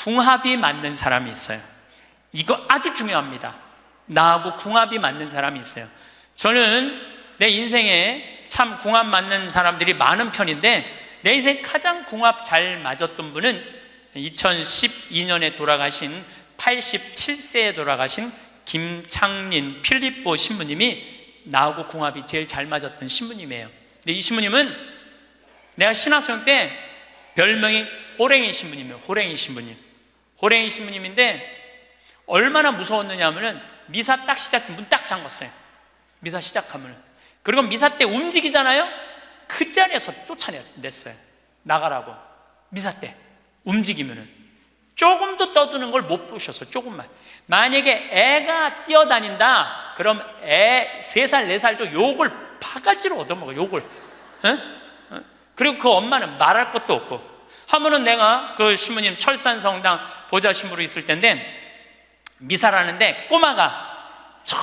궁합이 맞는 사람이 있어요. 이거 아주 중요합니다. 나하고 궁합이 맞는 사람이 있어요. 저는 내 인생에 참 궁합 맞는 사람들이 많은 편인데, 내 인생 가장 궁합 잘 맞았던 분은 2012년에 돌아가신 87세에 돌아가신 김창린 필립보 신부님이 나하고 궁합이 제일 잘 맞았던 신부님이에요. 근데 이 신부님은 내가 신학생 때 별명이 호랭이 신부님이에요. 호랭이 신부님. 호랭이 신부님인데 얼마나 무서웠느냐 하면은 미사 딱 시작, 문 딱 잠궜어요. 미사 시작하면은. 그리고 미사 때 움직이잖아요? 그 자리에서 쫓아냈어요. 나가라고. 미사 때 움직이면은. 조금도 떠드는 걸 못 보셨어. 조금만. 만약에 애가 뛰어다닌다, 그럼 애 3살, 4살도 욕을 바가지로 얻어먹어. 욕을. 그리고 그 엄마는 말할 것도 없고. 하면은 내가 그 신부님 철산성당 보좌 신부로 있을 때인데, 미사를 하는데 꼬마가 저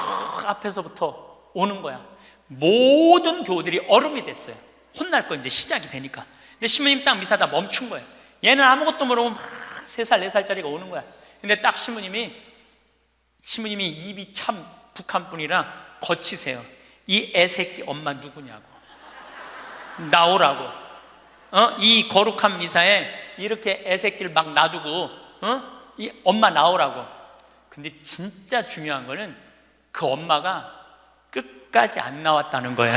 앞에서부터 오는 거야. 모든 교우들이 얼음이 됐어요. 혼날 거 이제 시작이 되니까. 근데 신부님 딱 미사 다 멈춘 거예요. 얘는 아무것도 모르고 막 3살, 4살짜리가 오는 거야. 근데 딱 신부님이 입이 참 북한 분이라 거치세요. 이 애새끼 엄마 누구냐고. 나오라고. 이 거룩한 미사에 이렇게 애새끼를 막 놔두고 이 엄마 나오라고. 근데 진짜 중요한 거는 그 엄마가 끝까지 안 나왔다는 거야.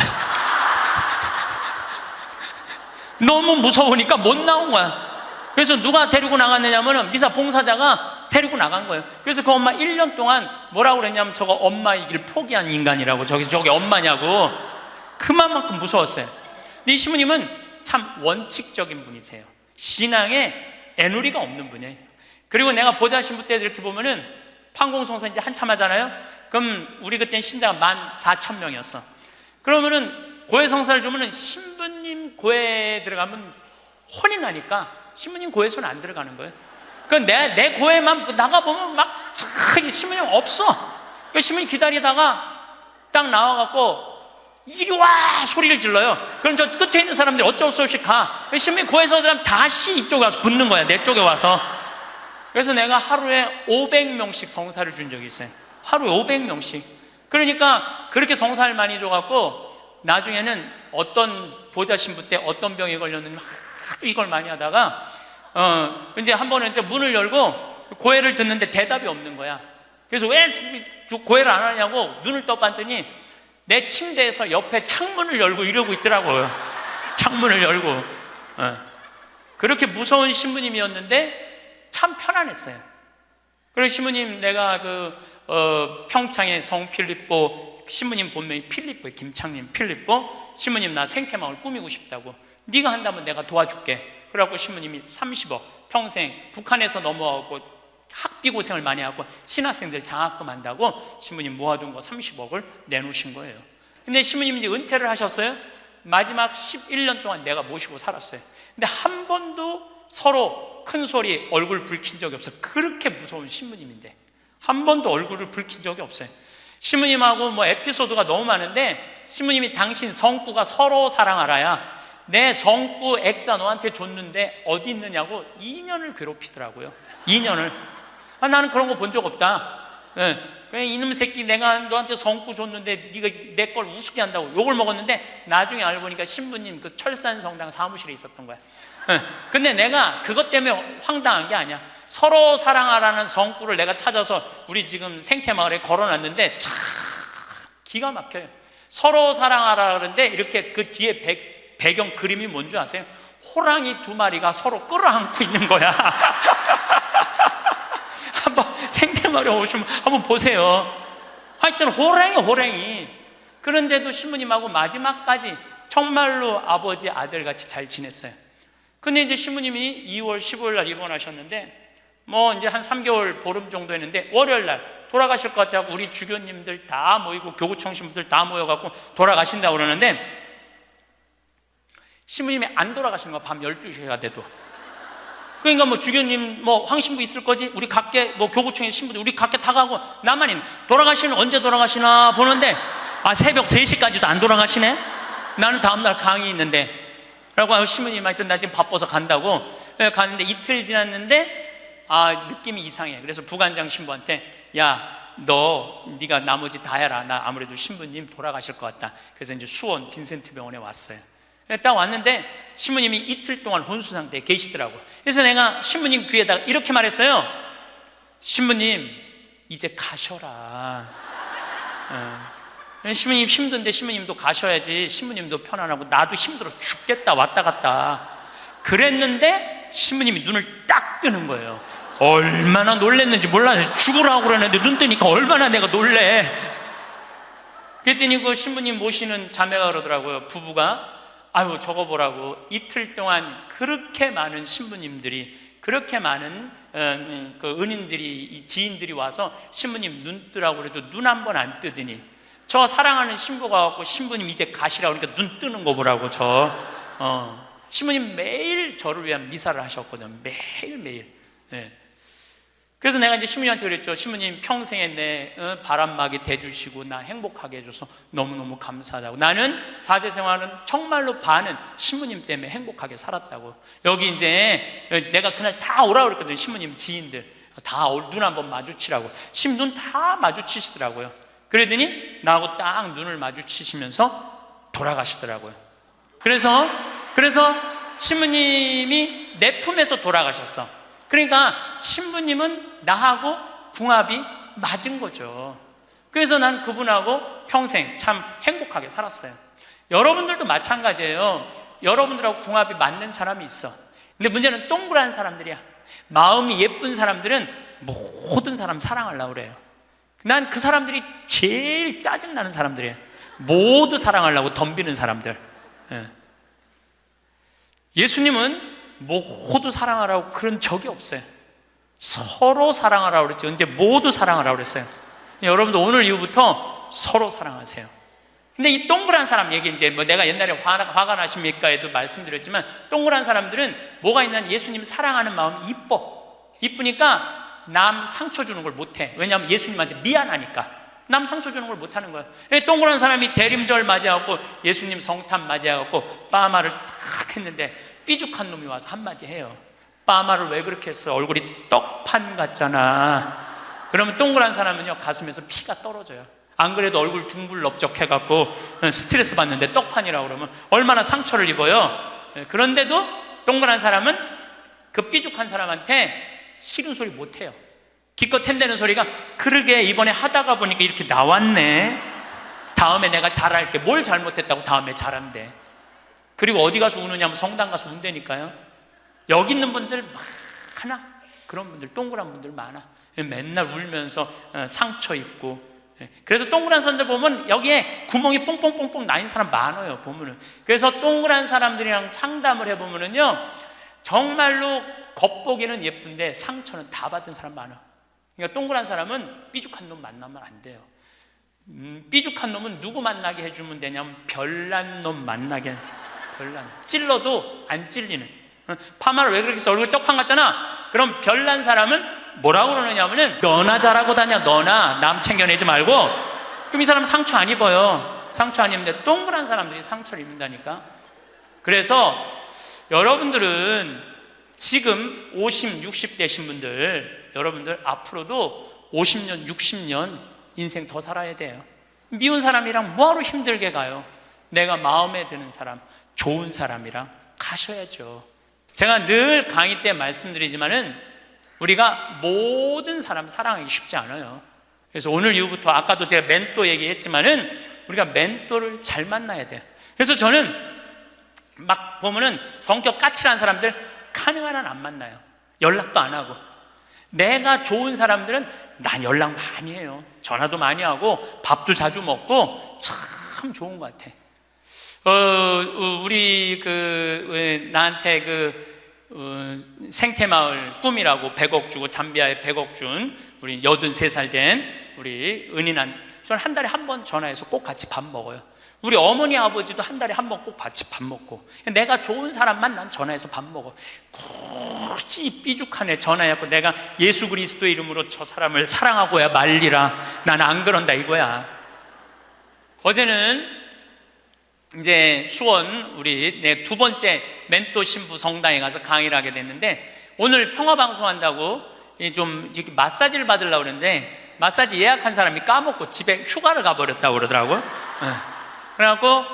너무 무서우니까 못 나온 거야. 그래서 누가 데리고 나갔느냐면 미사 봉사자가 데리고 나간 거예요. 그래서 그 엄마 1년 동안 뭐라고 그랬냐면, 저거 엄마이길 포기한 인간이라고. 저게 엄마냐고. 그만큼 무서웠어요. 근데 이 신부님은 참 원칙적인 분이세요. 신앙에 애누리가 없는 분이에요. 그리고 내가 보좌 신부 때 이렇게 보면은 판공성사 이제 한참 하잖아요. 그럼 우리 그때 신자가 14,000명이었어. 그러면은 고해 성사를 주면은 신부님 고해 들어가면 혼이 나니까 신부님 고해소는 안 들어가는 거예요. 그 내 고해만 나가보면 막 신부님 없어. 그 신부님 기다리다가 딱 나와갖고 이리 와 소리를 질러요. 그럼 저 끝에 있는 사람들이 어쩔 수 없이 가. 신부님 고해소 들어가면 다시 이쪽에 와서 붙는 거야. 내 쪽에 와서. 그래서 내가 하루에 500명씩 성사를 준 적이 있어요. 하루에 500명씩. 그러니까 그렇게 성사를 많이 줘갖고 나중에는 어떤 보좌 신부 때 어떤 병에 걸렸는지 하도 이걸 많이 하다가 이제 한 번은 문을 열고 고해를 듣는데 대답이 없는 거야. 그래서 왜 고해를 안 하냐고 눈을 떠봤더니 내 침대에서 옆에 창문을 열고 이러고 있더라고요. 창문을 열고. 그렇게 무서운 신부님이었는데 참 편안했어요. 그리고 신부님, 내가 평창의 성 필립보 신부님 본명이 필립보예요. 김창림 필립보. 신부님 나 생태마을 꾸미고 싶다고. 네가 한다면 내가 도와줄게. 그래갖고 신부님이 30억 평생 북한에서 넘어가고 학비 고생을 많이 하고 신학생들 장학금 한다고 신부님 모아둔 거 30억을 내놓으신 거예요. 근데 신부님이 이제 은퇴를 하셨어요. 마지막 11년 동안 내가 모시고 살았어요. 근데 한 번도 서로 큰 소리 얼굴 붉힌 적이 없어요. 그렇게 무서운 신부님인데 한 번도 얼굴을 붉힌 적이 없어요. 신부님하고 뭐 에피소드가 너무 많은데, 신부님이 당신 성구가 서로 사랑하라야 내 성구 액자 너한테 줬는데 어디 있느냐고 2년을 괴롭히더라고요. 2년을. 나는 그런 거 본 적 없다. 그냥 이놈 새끼 내가 너한테 성구 줬는데 네가 내 걸 우습게 한다고 욕을 먹었는데, 나중에 알고 보니까 신부님 그 철산성당 사무실에 있었던 거야. 근데 내가 그것 때문에 황당한 게 아니야. 서로 사랑하라는 성구를 내가 찾아서 우리 지금 생태마을에 걸어놨는데 참 기가 막혀요. 서로 사랑하라 그러는데 이렇게 그 뒤에 배경 그림이 뭔지 아세요? 호랑이 2마리가 서로 끌어안고 있는 거야. 한번 생태마을에 오시면 한번 보세요. 하여튼 호랑이. 그런데도 신부님하고 마지막까지 정말로 아버지 아들같이 잘 지냈어요. 근데 이제 신부님이 2월 15일 날 입원하셨는데, 뭐 이제 한 3개월 보름 정도 했는데 월요일 날 돌아가실 것 같아요. 우리 주교님들 다 모이고 교구청 신부들 다 모여갖고 돌아가신다고 그러는데, 신부님이 안 돌아가시는 거야. 밤 12시가 돼도. 그러니까 뭐 주교님 뭐 황신부 있을 거지, 우리 각계 뭐 교구청의 신부들 우리 각계 다 가고 나만 있는. 돌아가시는 언제 돌아가시나 보는데 새벽 3시까지도 안 돌아가시네. 나는 다음날 강의 있는데 라고 신부님 하여튼 나 지금 바빠서 간다고. 갔는데 이틀 지났는데 느낌이 이상해. 그래서 부관장 신부한테 네가 나머지 다 해라. 나 아무래도 신부님 돌아가실 것 같다. 그래서 이제 수원 빈센트 병원에 왔어요. 딱 왔는데 신부님이 이틀 동안 혼수 상태에 계시더라고요. 그래서 내가 신부님 귀에다가 이렇게 말했어요. 신부님 이제 가셔라. 신부님 힘든데 신부님도 가셔야지. 신부님도 편안하고 나도 힘들어 죽겠다 왔다 갔다 그랬는데 신부님이 눈을 딱 뜨는 거예요. 얼마나 놀랬는지 몰라요. 죽으라고 그러는데 눈 뜨니까 얼마나 내가 놀래. 그랬더니 그 신부님 모시는 자매가 그러더라고요. 부부가 아유 저거 보라고 이틀 동안 그렇게 많은 신부님들이, 그렇게 많은 그 은인들이, 지인들이 와서 신부님 눈 뜨라고 그래도 눈 한 번 안 뜨더니 저 사랑하는 신부가 와서 신부님 이제 가시라고 그러니까 눈 뜨는 거 보라고. 신부님 매일 저를 위한 미사를 하셨거든요. 매일매일. 그래서 내가 이제 신부님한테 그랬죠. 신부님 평생에 내 바람막이 대주시고 나 행복하게 해줘서 너무너무 감사하다고. 나는 사제 생활은 정말로 반은 신부님 때문에 행복하게 살았다고. 여기 이제 내가 그날 다 오라고 그랬거든요. 신부님 지인들 다 눈 한번 마주치라고. 신눈 다 마주치시더라고요. 그러더니 나하고 딱 눈을 마주치시면서 돌아가시더라고요. 그래서 신부님이 내 품에서 돌아가셨어. 그러니까 신부님은 나하고 궁합이 맞은 거죠. 그래서 난 그분하고 평생 참 행복하게 살았어요. 여러분들도 마찬가지예요. 여러분들하고 궁합이 맞는 사람이 있어. 근데 문제는 동그란 사람들이야. 마음이 예쁜 사람들은 모든 사람 사랑하려고 그래요. 난 그 사람들이 제일 짜증나는 사람들이에요. 모두 사랑하려고 덤비는 사람들. 예수님은 모두 사랑하라고 그런 적이 없어요. 서로 사랑하라고 그랬죠. 이제 모두 사랑하라고 그랬어요. 여러분도 오늘 이후부터 서로 사랑하세요. 근데 이 동그란 사람 얘기, 이제 내가 옛날에 화가 나십니까에도 말씀드렸지만, 동그란 사람들은 뭐가 있냐면 예수님 사랑하는 마음이 이쁘니까 남 상처 주는 걸 못해. 왜냐하면 예수님한테 미안하니까 남 상처 주는 걸 못하는 거야. 동그란 사람이 대림절 맞이하고 예수님 성탄 맞이하고 빠마를 탁 했는데 삐죽한 놈이 와서 한마디 해요. 빠마를 왜 그렇게 했어? 얼굴이 떡판 같잖아. 그러면 동그란 사람은요 가슴에서 피가 떨어져요. 안 그래도 얼굴 둥글럽적해갖고 스트레스 받는데 떡판이라고 그러면 얼마나 상처를 입어요. 그런데도 동그란 사람은 그 삐죽한 사람한테 싫은 소리 못해요. 기껏 템되는 소리가 그러게 이번에 하다가 보니까 이렇게 나왔네. 다음에 내가 잘할게. 뭘 잘못했다고 다음에 잘한대. 그리고 어디 가서 우느냐면 성당 가서 운다니까요. 여기 있는 분들 많아. 그런 분들, 동그란 분들 많아. 맨날 울면서 상처 입고. 그래서 동그란 사람들 보면 여기에 구멍이 뽕뽕뽕뽕 나인 사람 많아요. 보면은. 그래서 동그란 사람들이랑 상담을 해보면은요 정말로 겉보기는 예쁜데 상처는 다 받은 사람 많아. 그러니까 동그란 사람은 삐죽한 놈 만나면 안 돼요. 삐죽한 놈은 누구 만나게 해주면 되냐면 별난 놈 만나게. 별난. 찔러도 안 찔리는. 파마를 왜 그렇게 했어? 얼굴 떡판 같잖아. 그럼 별난 사람은 뭐라고 그러느냐면은 너나 잘하고 다녀. 너나 남 챙겨내지 말고. 그럼 이 사람 상처 안 입어요. 상처 안 입는데 동그란 사람들이 상처를 입는다니까. 그래서 여러분들은 지금 50, 60 되신 분들, 여러분들 앞으로도 50년, 60년 인생 더 살아야 돼요. 미운 사람이랑 뭐하러 힘들게 가요? 내가 마음에 드는 사람, 좋은 사람이랑 가셔야죠. 제가 늘 강의 때 말씀드리지만은 우리가 모든 사람 사랑하기 쉽지 않아요. 그래서 오늘 이후부터 아까도 제가 멘토 얘기했지만은 우리가 멘토를 잘 만나야 돼요. 그래서 저는 막 보면은 성격 까칠한 사람들 가능한 한 안 만나요. 연락도 안 하고. 내가 좋은 사람들은 난 연락 많이 해요. 전화도 많이 하고 밥도 자주 먹고 참 좋은 것 같아. 우리 나한테 생태마을 꿈이라고 100억 주고 잠비아에 100억 준 우리 83살 된 우리 은인한, 저는 한 달에 한 번 전화해서 꼭 같이 밥 먹어요. 우리 어머니 아버지도 한 달에 한 번 꼭 같이 밥 먹고. 내가 좋은 사람만 난 전화해서 밥 먹어. 굳이 삐죽한 애 전화해갖고 내가 예수 그리스도의 이름으로 저 사람을 사랑하고야 말리라. 난 안 그런다 이거야. 어제는 이제 수원 우리 두 번째 멘토 신부 성당에 가서 강의를 하게 됐는데, 오늘 평화방송 한다고 좀 이렇게 마사지를 받으려고 그러는데 마사지 예약한 사람이 까먹고 집에 휴가를 가버렸다고 그러더라고요. 그래갖고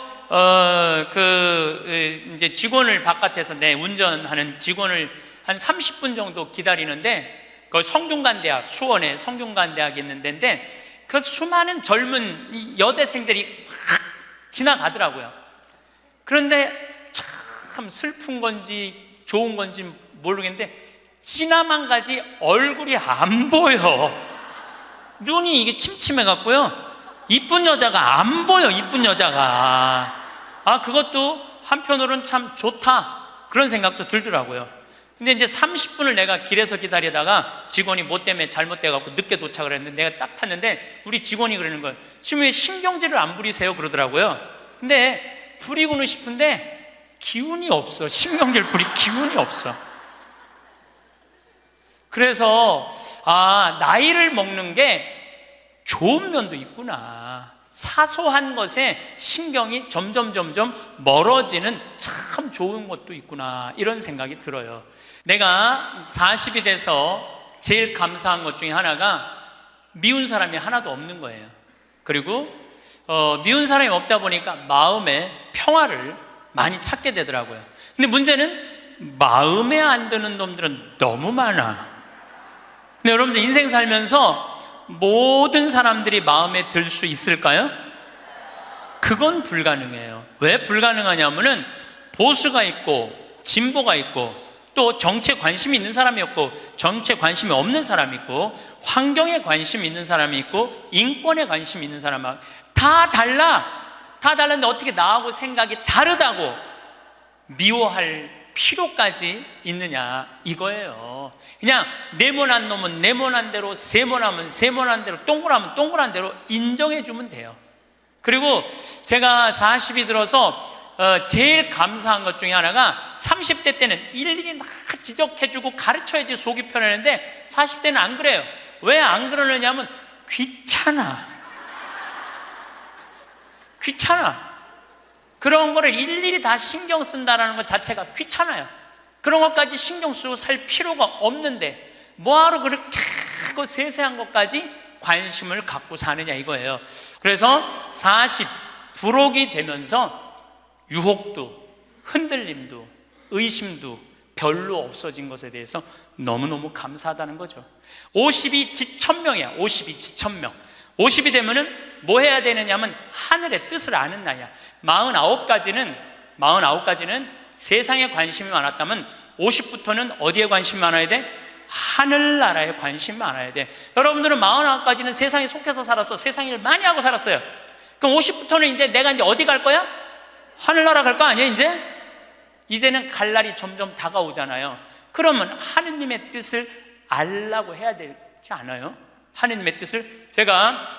이제 직원을 바깥에서 운전하는 직원을 한 30분 정도 기다리는데 그 성균관대학, 수원에 성균관대학이 있는 데인데 그 수많은 젊은 여대생들이 확 지나가더라고요. 그런데 참 슬픈 건지 좋은 건지 모르겠는데 지나만 가지 얼굴이 안 보여. 눈이 이게 침침해 갖고요, 이쁜 여자가 안 보여. 이쁜 여자가. 그것도 한편으로는 참 좋다, 그런 생각도 들더라고요. 근데 이제 30분을 내가 길에서 기다리다가 직원이 뭐 때문에 잘못돼 갖고 늦게 도착을 했는데 내가 딱 탔는데 우리 직원이 그러는 거예요. 지금 왜 신경질을 안 부리세요? 그러더라고요. 근데 부리고는 싶은데 기운이 없어. 신경질 부릴 기운이 없어. 그래서 나이를 먹는 게 좋은 면도 있구나. 사소한 것에 신경이 점점 멀어지는 참 좋은 것도 있구나, 이런 생각이 들어요. 내가 40이 돼서 제일 감사한 것 중에 하나가 미운 사람이 하나도 없는 거예요. 그리고 미운 사람이 없다 보니까 마음의 평화를 많이 찾게 되더라고요. 근데 문제는 마음에 안 드는 놈들은 너무 많아. 근데 여러분들 인생 살면서 모든 사람들이 마음에 들 수 있을까요? 그건 불가능해요. 왜 불가능하냐면은 보수가 있고 진보가 있고 또 정치에 관심이 있는 사람이 있고 정치에 관심이 없는 사람이 있고 환경에 관심이 있는 사람이 있고 인권에 관심이 있는 사람이 다 달라. 다 달랐는데 어떻게 나하고 생각이 다르다고 미워할 필요까지 있느냐, 이거예요. 그냥 네모난 놈은 네모난 대로, 세모나면 세모난 대로, 동그라면 동그란 대로 인정해 주면 돼요. 그리고 제가 40이 들어서 제일 감사한 것 중에 하나가 30대 때는 일일이 다 지적해주고 가르쳐야지 속이 편했는데 40대는 안 그래요. 왜 안 그러느냐면 귀찮아. 그런 거를 일일이 다 신경 쓴다는 것 자체가 귀찮아요. 그런 것까지 신경 쓰고 살 필요가 없는데 뭐하러 그렇게 그 세세한 것까지 관심을 갖고 사느냐, 이거예요. 그래서 40 부록이 되면서 유혹도 흔들림도 의심도 별로 없어진 것에 대해서 너무너무 감사하다는 거죠. 50이 지천명이야. 50이 지천명. 50이 되면은 뭐 해야 되느냐면 하늘의 뜻을 아는 나이야. 49까지는 세상에 관심이 많았다면 50부터는 어디에 관심이 많아야 돼? 하늘나라에 관심이 많아야 돼. 여러분들은 49까지는 세상에 속해서 살았어. 세상 일 많이 하고 살았어요. 그럼 50부터는 이제 내가 이제 어디 갈 거야? 하늘나라 갈 거 아니야? 이제는 갈 날이 점점 다가오잖아요. 그러면 하느님의 뜻을 알라고 해야 되지 않아요? 하느님의 뜻을. 제가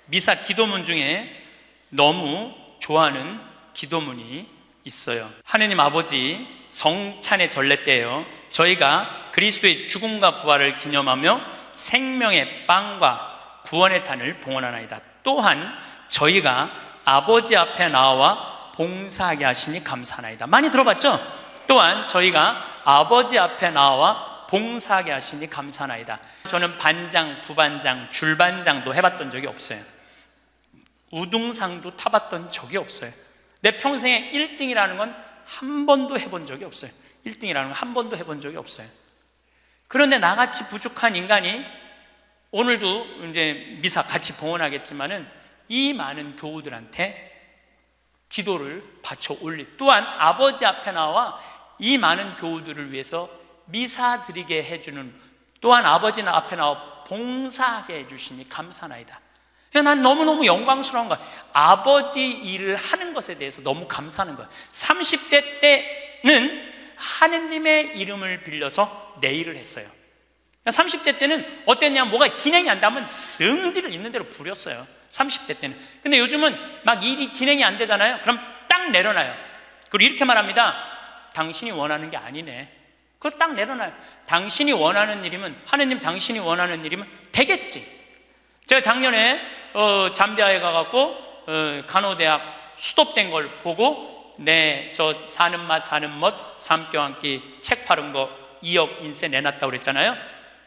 미사 기도문 중에 너무 좋아하는 기도문이 있어요. 하느님 아버지, 성찬의 전례 때요, 저희가 그리스도의 죽음과 부활을 기념하며 생명의 빵과 구원의 잔을 봉헌하나이다. 또한 저희가 아버지 앞에 나와 봉사하게 하시니 감사하나이다. 많이 들어봤죠? 또한 저희가 아버지 앞에 나와 봉사하게 하시니 감사하나이다. 저는 반장, 부반장, 줄반장도 해봤던 적이 없어요. 우등상도 타봤던 적이 없어요. 내 평생에 1등이라는 건 한 번도 해본 적이 없어요. 1등이라는 건 한 번도 해본 적이 없어요. 그런데 나같이 부족한 인간이 오늘도 이제 미사 같이 봉헌하겠지만은 이 많은 교우들한테 기도를 바쳐 올리, 또한 아버지 앞에 나와 이 많은 교우들을 위해서 미사 드리게 해주는, 또한 아버지 앞에 나와 봉사하게 해주시니 감사나이다. 난 너무너무 영광스러운 거야. 아버지 일을 하는 것에 대해서 너무 감사하는 거야. 30대 때는 하느님의 이름을 빌려서 내 일을 했어요. 30대 때는 어땠냐, 뭐가 진행이 안 되면 성질을 있는 대로 부렸어요. 30대 때는. 근데 요즘은 막 일이 진행이 안 되잖아요. 그럼 딱 내려놔요. 그리고 이렇게 말합니다. 당신이 원하는 게 아니네. 그거 딱 내려놔요. 당신이 원하는 일이면, 하느님 당신이 원하는 일이면 되겠지. 제가 작년에 잠비아에 가갖고 간호대학 수톱된 걸 보고 저 사는 맛 사는 멋 삼교 한 끼 책 팔은 거 2억 인쇄 내놨다고 그랬잖아요.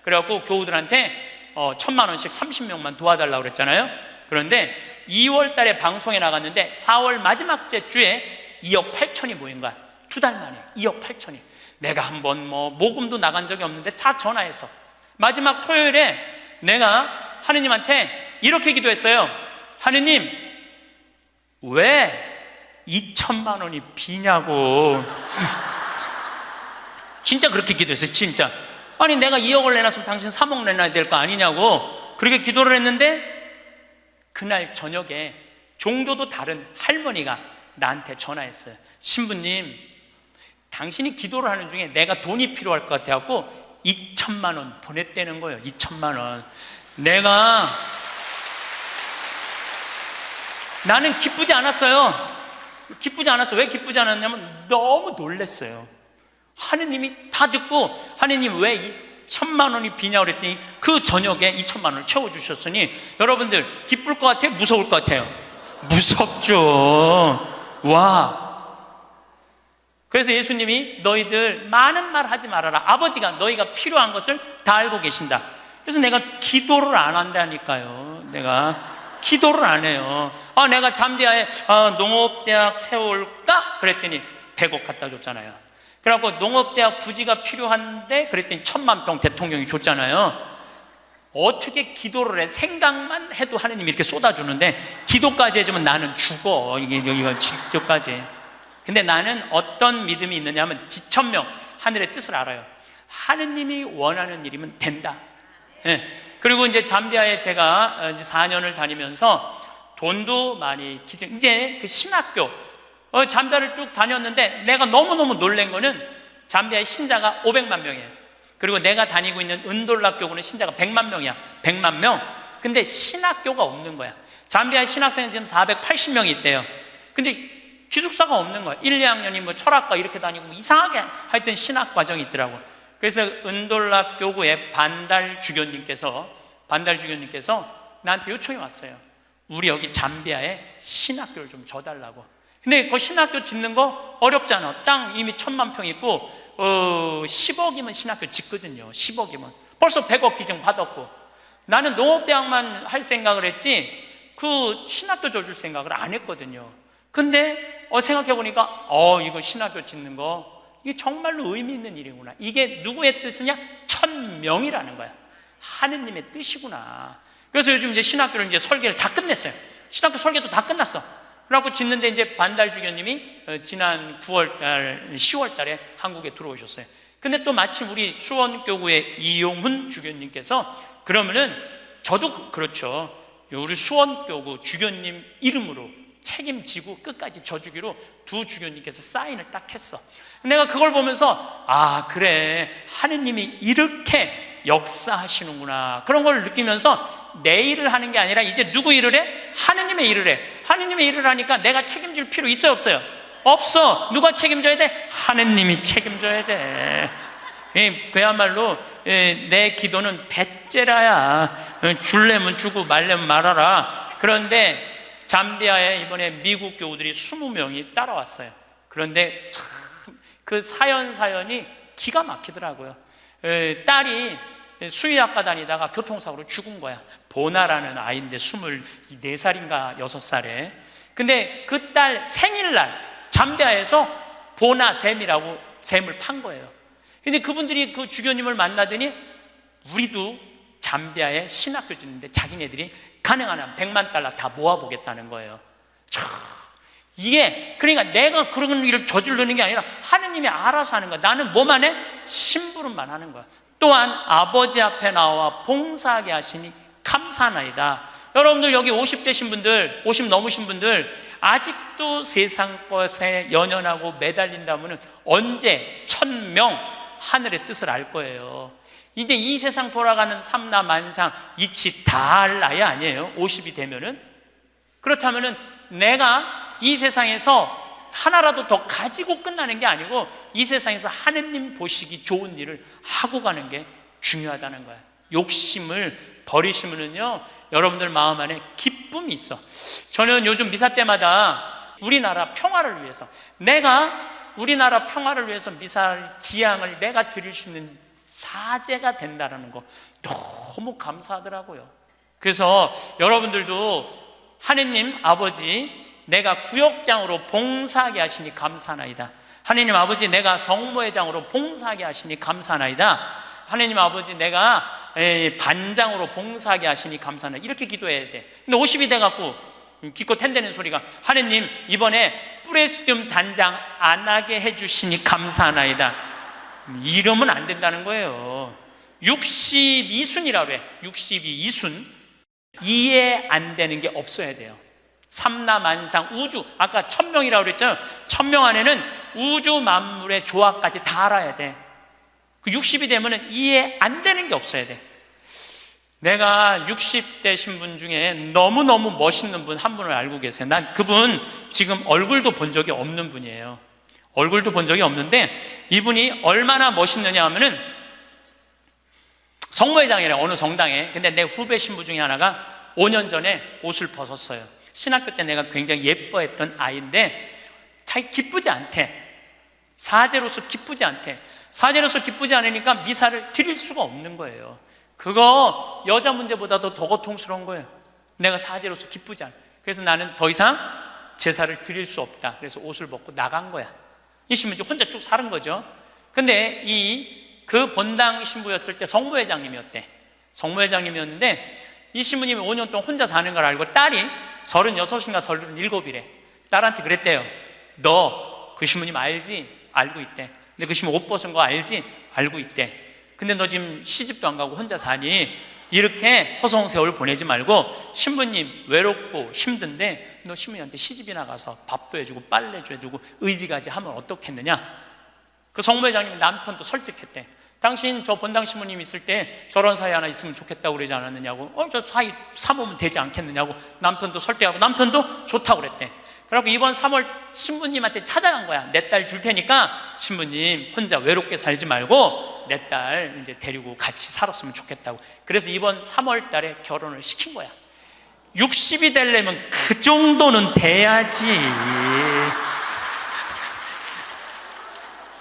그래갖고 교우들한테 1,000만 원씩 30명만 도와달라고 그랬잖아요. 그런데 2월 달에 방송에 나갔는데 4월 마지막 주에 2억 8천이 모인 거야. 2달 만에 2억 8천이. 내가 한번 모금도 나간 적이 없는데 다 전화해서 마지막 토요일에 내가 하느님한테 이렇게 기도했어요. 하느님, 왜 2천만 원이 비냐고. 진짜 그렇게 기도했어요. 진짜. 아니 내가 2억을 내놨으면 당신 3억 내놔야 될 거 아니냐고 그렇게 기도를 했는데, 그날 저녁에 종교도 다른 할머니가 나한테 전화했어요. 신부님, 당신이 기도를 하는 중에 내가 돈이 필요할 것 같아갖고 2천만 원 보냈다는 거예요. 2천만 원. 나는 기쁘지 않았어요. 기쁘지 않았어. 왜 기쁘지 않았냐면 너무 놀랐어요. 하느님이 다 듣고 하느님 왜 2천만 원이 비냐고 그랬더니 그 저녁에 2천만 원을 채워주셨으니 여러분들 기쁠 것 같아요? 무서울 것 같아요? 무섭죠. 와. 그래서 예수님이 너희들 많은 말 하지 말아라. 아버지가 너희가 필요한 것을 다 알고 계신다. 그래서 내가 기도를 안 한다니까요. 내가 기도를 안 해요. 내가 잠비아에 농업대학 세울까? 그랬더니 100억 갖다 줬잖아요. 그래갖고 농업대학 부지가 필요한데 그랬더니 1,000만 평 대통령이 줬잖아요. 어떻게 기도를 해? 생각만 해도 하느님이 이렇게 쏟아주는데 기도까지 해주면 나는 죽어. 이거 기도까지. 근데 나는 어떤 믿음이 있느냐 하면 지천명 하늘의 뜻을 알아요. 하느님이 원하는 일이면 된다. 네. 그리고 이제 잠비아에 제가 이제 4년을 다니면서 돈도 많이 이제 그 신학교 잠비아를 쭉 다녔는데 내가 너무너무 놀란 거는 잠비아의 신자가 500만 명이에요. 그리고 내가 다니고 있는 은돌라 교구는 신자가 100만 명이야. 100만 명. 근데 신학교가 없는 거야. 잠비아의 신학생은 지금 480명이 있대요. 근데 기숙사가 없는 거야. 1, 2학년이 철학과 이렇게 다니고 이상하게 하여튼 신학 과정이 있더라고. 그래서 은돌라 교구의 반달 주교님께서 나한테 요청이 왔어요. 우리 여기 잠비아에 신학교를 좀 줘달라고. 근데 그 신학교 짓는 거 어렵잖아. 땅 이미 1,000만 평 있고 10억이면 신학교 짓거든요. 10억이면 벌써 100억 기증 받았고, 나는 농업대학만 할 생각을 했지 그 신학교 줘줄 생각을 안 했거든요. 근데 생각해보니까 이거 신학교 짓는 거 이게 정말로 의미 있는 일이구나. 이게 누구의 뜻이냐? 1,000명이라는 거야. 하느님의 뜻이구나. 그래서 요즘 이제 신학교를 이제 설계를 다 끝냈어요. 신학교 설계도 다 끝났어. 그래갖고 짓는데 이제 반달 주교님이 지난 10월 달에 한국에 들어오셨어요. 근데 또 마침 우리 수원교구의 이용훈 주교님께서 그러면은 저도 그렇죠. 우리 수원교구 주교님 이름으로 책임지고 끝까지 져주기로 두 주교님께서 사인을 딱 했어. 내가 그걸 보면서 그래, 하느님이 이렇게 역사하시는구나, 그런 걸 느끼면서 내 일을 하는 게 아니라 이제 누구 일을 해? 하느님의 일을 해. 하느님의 일을 하니까 내가 책임질 필요 있어요, 없어요? 없어. 누가 책임져야 돼? 하느님이 책임져야 돼. 그야말로 내 기도는 배째라야. 줄래면 주고 말래면 말아라. 그런데 잠비아에 이번에 미국 교우들이 20명이 따라왔어요. 그런데 참 그 사연이 기가 막히더라고요. 딸이 수의학과 다니다가 교통사고로 죽은 거야. 보나라는 아이인데 24살인가 6살에. 근데 그 딸 생일날 잠비아에서 보나 샘이라고 샘을 판 거예요. 근데 그분들이 그 주교님을 만나더니 우리도 잠비아에 신학교 짓는데 자기네들이 가능한 한 100만 달러 다 모아보겠다는 거예요. 이게 그러니까 내가 그런 일을 저지르는 게 아니라 하느님이 알아서 하는 거야. 나는 뭐만 해? 심부름만 하는 거야. 또한 아버지 앞에 나와 봉사하게 하시니 감사하나이다. 여러분들 여기 50대신 분들, 50 넘으신 분들 아직도 세상 것에 연연하고 매달린다면 언제 1,000명 하늘의 뜻을 알 거예요. 이제 이 세상 돌아가는 삼라만상 이치 다 할 나이 아니에요? 50이 되면은. 그렇다면은 내가 이 세상에서 하나라도 더 가지고 끝나는 게 아니고 이 세상에서 하느님 보시기 좋은 일을 하고 가는 게 중요하다는 거야. 욕심을 버리시면은요, 여러분들 마음 안에 기쁨이 있어. 저는 요즘 미사 때마다 우리나라 평화를 위해서, 내가 우리나라 평화를 위해서 미사일 지향을 내가 드릴 수 있는 사제가 된다는 거 너무 감사하더라고요. 그래서 여러분들도 하느님 아버지, 내가 구역장으로 봉사하게 하시니 감사하나이다. 하느님 아버지, 내가 성모회장으로 봉사하게 하시니 감사하나이다. 하느님 아버지, 내가 반장으로 봉사하게 하시니 감사하나이다. 이렇게 기도해야 돼. 근데 50이 돼갖고 기껏 텐대는 소리가, 하느님 이번에 프레스티움 단장 안 하게 해주시니 감사하나이다. 이러면 안 된다는 거예요. 62순이라고 해. 62순. 이해 안 되는 게 없어야 돼요. 삼라만상 우주, 아까 1000명이라고 그랬잖아요. 1000명 안에는 우주 만물의 조화까지 다 알아야 돼. 그 60이 되면은 이해 안 되는 게 없어야 돼. 내가 60대 신분 중에 너무너무 멋있는 분 한 분을 알고 계세요. 난 그분 지금 얼굴도 본 적이 없는 분이에요. 얼굴도 본 적이 없는데 이분이 얼마나 멋있느냐 하면은 성모회장이래, 어느 성당에. 근데 내 후배 신부 중에 하나가 5년 전에 옷을 벗었어요. 신학교 때 내가 굉장히 예뻐했던 아이인데 자기 기쁘지 않대. 사제로서 기쁘지 않대. 사제로서 기쁘지 않으니까 미사를 드릴 수가 없는 거예요. 그거 여자 문제보다도 더 고통스러운 거예요. 내가 사제로서 기쁘지 않아. 그래서 나는 더 이상 제사를 드릴 수 없다. 그래서 옷을 벗고 나간 거야. 이 신부 혼자 쭉 사는 거죠. 근데 그 본당 신부였을 때 성모회장님이었대. 성모회장님이었는데 이 신부님이 5년 동안 혼자 사는 걸 알고 딸이 36인가 37이래. 딸한테 그랬대요. 너 그 신부님 알지? 알고 있대. 근데 그 신부 옷 벗은 거 알지? 알고 있대. 근데 너 지금 시집도 안 가고 혼자 사니 이렇게 허송세월 보내지 말고 신부님 외롭고 힘든데 너 신부님한테 시집이나 가서 밥도 해주고 빨래도 해주고 의지가지 하면 어떻겠느냐. 그 성모회장님 남편도 설득했대. 당신 저 본당 신부님 있을 때 저런 사이 하나 있으면 좋겠다고 그러지 않았느냐고. 저 사이 사모면 되지 않겠느냐고 남편도 설득하고 남편도 좋다고 그랬대. 그래갖고 이번 3월 신부님한테 찾아간 거야. 내 딸 줄 테니까 신부님 혼자 외롭게 살지 말고 내 딸 이제 데리고 같이 살았으면 좋겠다고. 그래서 이번 3월 달에 결혼을 시킨 거야. 60이 되려면 그 정도는 돼야지.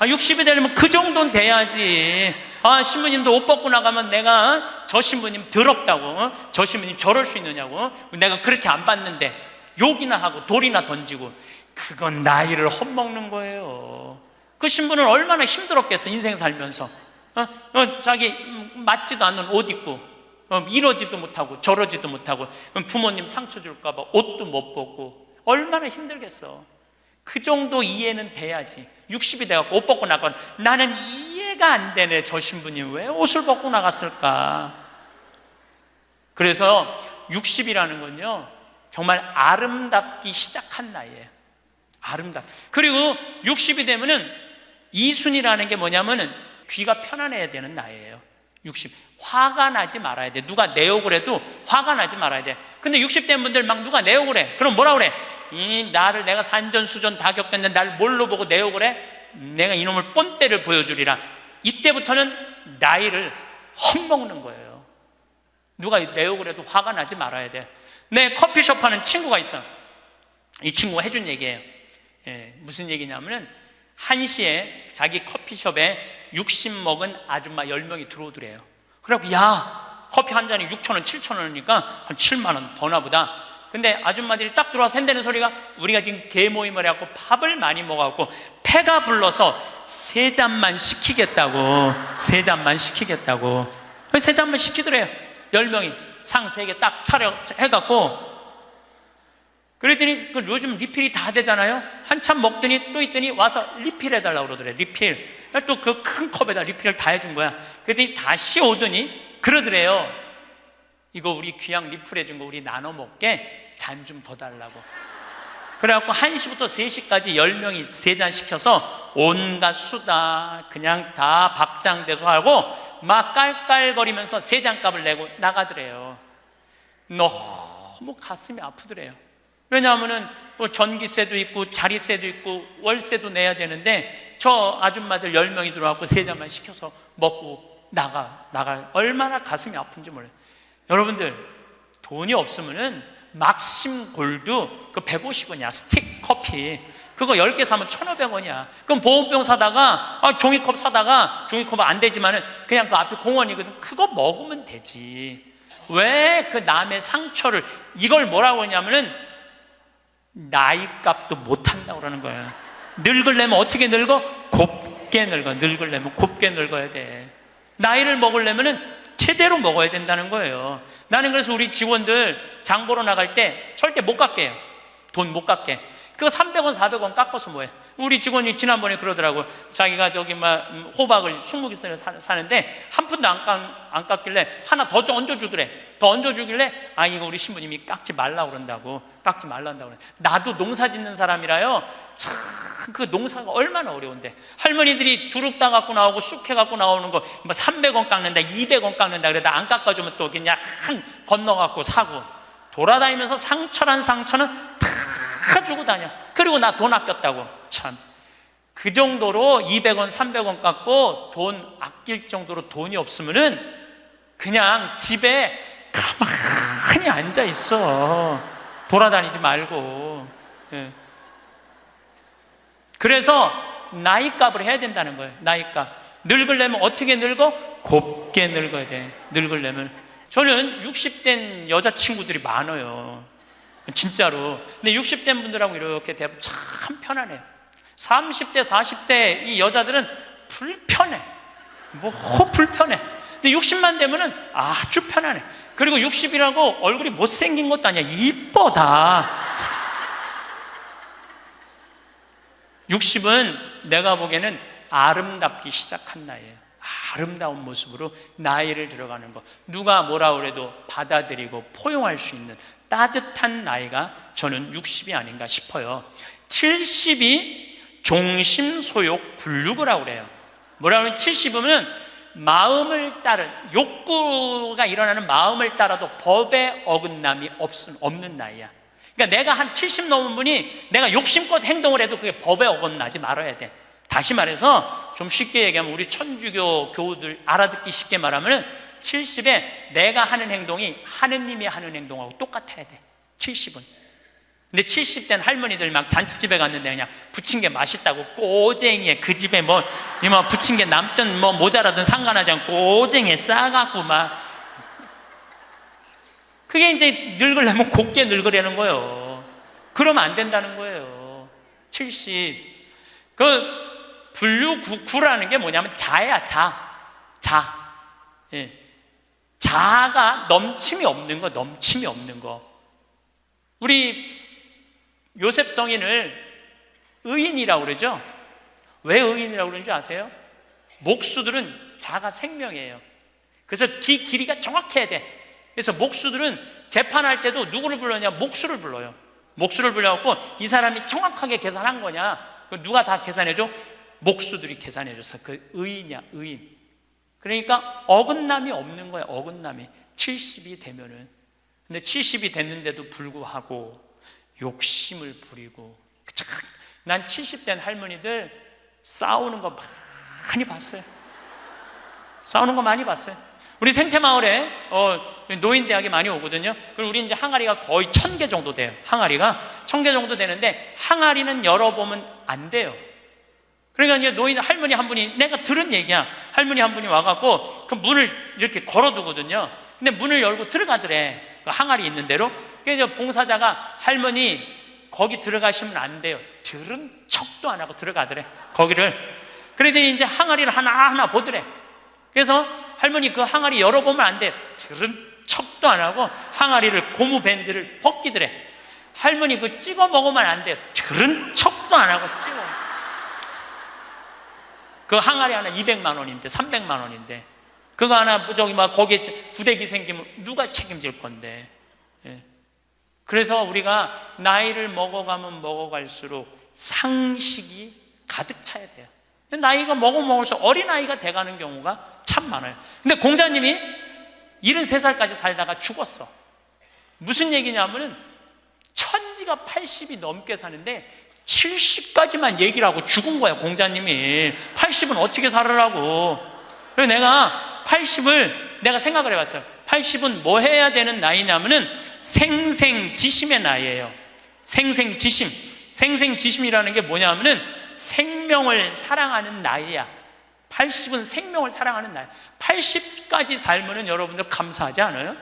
60이 되려면 그 정도는 돼야지. 신부님도 옷 벗고 나가면 내가 저 신부님 더럽다고, 저 신부님 저럴 수 있느냐고, 내가 그렇게 안 봤는데 욕이나 하고 돌이나 던지고, 그건 나이를 헛먹는 거예요. 그 신부는 얼마나 힘들었겠어. 인생 살면서 자기 맞지도 않는 옷 입고 이러지도 못하고 저러지도 못하고 부모님 상처 줄까 봐 옷도 못 벗고 얼마나 힘들겠어. 그 정도 이해는 돼야지. 60이 돼갖고 옷 벗고 나가면 나는 이해가 안 되네. 저 신부님 왜 옷을 벗고 나갔을까. 그래서 60이라는 건요 정말 아름답기 시작한 나이에요. 그리고 60이 되면은 이순이라는 게 뭐냐면은 귀가 편안해야 되는 나이에요. 60. 화가 나지 말아야 돼. 누가 내 욕을 해도 화가 나지 말아야 돼. 근데 60 된 분들 막 누가 내 욕을 해. 그럼 뭐라 그래? 나를 내가 산전수전 다 겪었는데 날 뭘로 보고 내 욕을 해? 내가 이놈을 뻔때를 보여주리라. 이때부터는 나이를 헛먹는 거예요. 누가 내 욕을 해도 화가 나지 말아야 돼. 내 커피숍 하는 친구가 있어. 이 친구가 해준 얘기예요. 무슨 얘기냐면은 1시에 자기 커피숍에 60 먹은 아줌마 10명이 들어오더래요. 그래갖고 야 커피 한 잔이 6,000원 7,000원이니까 한 7만 원 버나 보다. 근데 아줌마들이 딱 들어와서 한다는 소리가 우리가 지금 개모임을 해갖고 밥을 많이 먹어갖고 패가 불러서 3잔만 시키겠다고. 3잔만 시키겠다고. 그래서 3잔만 시키더래요. 10명이 상 3개 딱 차려 해갖고. 그랬더니 요즘 리필이 다 되잖아요. 한참 먹더니 또 있더니 와서 리필 해달라고 그러더래. 리필. 또 그 큰 컵에다 리필을 다 해준 거야. 그랬더니 다시 오더니 그러더래요. 이거 우리 귀양 리필 해준 거 우리 나눠 먹게 잔 좀 더 달라고. 그래갖고 1시부터 3시까지 10명이 3잔 시켜서 온갖 수다 그냥 다 박장대소 하고 막 깔깔거리면서 3잔 값을 내고 나가더래요. 너무 가슴이 아프더래요. 왜냐하면은 전기세도 있고 자리세도 있고 월세도 내야 되는데 저 아줌마들 10명이 들어와서 3잔만 시켜서 먹고 나가 얼마나 가슴이 아픈지 몰라요. 여러분들 돈이 없으면은 막심 골드 그 150원이야. 스틱 커피. 그거 10개 사면 1,500원이야. 그럼 보온병 사다가 종이컵 사다가 종이컵은 안 되지만은 그냥 그 앞에 공원이거든. 그거 먹으면 되지. 왜 그 남의 상처를, 이걸 뭐라고 하냐면은 나이값도 못한다고 그러는 거야. 늙으려면 어떻게 늙어? 곱게 늙어. 늙으려면 곱게 늙어야 돼. 나이를 먹으려면은 제대로 먹어야 된다는 거예요. 나는 그래서 우리 직원들 장 보러 나갈 때 절대 못 깎게 해요. 돈 못 깎게. 그거 300원, 400원 깎아서 뭐해? 우리 직원이 지난번에 그러더라고요. 자기가 저기 막 호박을 20개를 사는데 한 푼도 안 깎길래 하나 더 얹어주더래. 더 얹어주길래 이거 우리 신부님이 깎지 말라고 그런다고. 깎지 말란다고 그래. 나도 농사 짓는 사람이라요. 참 그 농사가 얼마나 어려운데. 할머니들이 두릅 따 갖고 나오고 쑥해 갖고 나오는 거 300원 깎는다, 200원 깎는다 그러다 안 깎아주면 또 그냥 건너 갖고 사고, 돌아다니면서 상처는 다 주고 다녀. 그리고 나 돈 아꼈다고. 참, 그 정도로 200원, 300원 깎고 돈 아낄 정도로 돈이 없으면은 그냥 집에 가만히 앉아 있어. 돌아다니지 말고. 예. 그래서 나이값을 해야 된다는 거예요. 나이값. 늙으려면 어떻게 늙어? 곱게 늙어야 돼. 늙으려면. 저는 60된 여자친구들이 많아요. 진짜로. 근데 60대 분들하고 이렇게 대하면 참 편안해요. 30대, 40대 이 여자들은 불편해. 불편해. 근데 60만 되면은 아주 편안해. 그리고 60이라고 얼굴이 못생긴 것도 아니야. 이뻐 다. 60은 내가 보기에는 아름답기 시작한 나이에요. 아름다운 모습으로 나이를 들어가는 것. 누가 뭐라 그래도 받아들이고 포용할 수 있는 따뜻한 나이가 저는 60이 아닌가 싶어요. 70이 종심소욕 불육이라고 그래요. 뭐라고 하면 70이면 마음을 따른, 욕구가 일어나는 마음을 따라도 법의 어긋남이 없는 나이야. 그러니까 내가 한 70 넘은 분이 내가 욕심껏 행동을 해도 그게 법에 어긋나지 말아야 돼. 다시 말해서 좀 쉽게 얘기하면 우리 천주교 교우들 알아듣기 쉽게 말하면 70에 내가 하는 행동이 하느님이 하는 행동하고 똑같아야 돼. 70은. 근데 70된 할머니들 막 잔치집에 갔는데 그냥 부친 게 맛있다고 꼬쟁이에 그 집에 부친 게 남든 모자라든 상관하지 않고 꼬쟁이에 싸갖고 막, 그게 이제 늙으려면 곱게 늙으려는 거예요. 그러면 안 된다는 거예요. 70. 불류구라는 게 뭐냐면 자야, 자. 예. 자아가 넘침이 없는 거. 우리 요셉 성인을 의인이라고 그러죠? 왜 의인이라고 그러는지 아세요? 목수들은 자가 생명이에요. 그래서 길이가 정확해야 돼. 그래서 목수들은 재판할 때도 누구를 불러냐? 목수를 불러요. 목수를 불러갖고 이 사람이 정확하게 계산한 거냐? 누가 다 계산해줘? 목수들이 계산해줘서 그 의인이야, 의인. 그러니까 어긋남이 없는 거야, 어긋남이. 70이 되면은. 근데 70이 됐는데도 불구하고 욕심을 부리고. 난 70된 할머니들 싸우는 거 많이 봤어요. 싸우는 거 많이 봤어요. 우리 생태마을에 노인대학이 많이 오거든요. 그럼 우리 이제 항아리가 거의 1000개 정도 돼요. 항아리가 1000개 정도 되는데 항아리는 열어보면 안 돼요. 그러니까 이제 노인 할머니 한 분이, 내가 들은 얘기야. 할머니 한 분이 와갖고 그 문을 이렇게 걸어두거든요. 근데 문을 열고 들어가더래. 그 항아리 있는 대로. 그래서 봉사자가 할머니 거기 들어가시면 안 돼요. 들은 척도 안 하고 들어가더래. 거기를. 그러더니 이제 항아리를 하나하나 보더래. 그래서 할머니 그 항아리 열어보면 안 돼. 들은 척도 안 하고 항아리를 고무 밴드를 벗기더래. 할머니 그 찍어 먹으면 안 돼요. 들은 척도 안 하고 찍어. 그 항아리 하나 200만 원인데 300만 원인데 그거 하나 거기에 부대기 생기면 누가 책임질 건데. 예. 그래서 우리가 나이를 먹어가면 먹어갈수록 상식이 가득 차야 돼요. 나이가 먹을수록 어린아이가 돼가는 경우가 참 많아요. 근데 공자님이 73살까지 살다가 죽었어. 무슨 얘기냐면은 천지가 80이 넘게 사는데 70까지만 얘기를 하고 죽은 거야. 공자님이 80은 어떻게 살으라고. 그래서 내가 80을 내가 생각을 해봤어요. 80은 뭐 해야 되는 나이냐면은 생생지심의 나이예요. 생생지심. 생생지심이라는 게 뭐냐면은 생명을 사랑하는 나이야. 80은 생명을 사랑하는 나이. 80까지 살면은 여러분들 감사하지 않아요?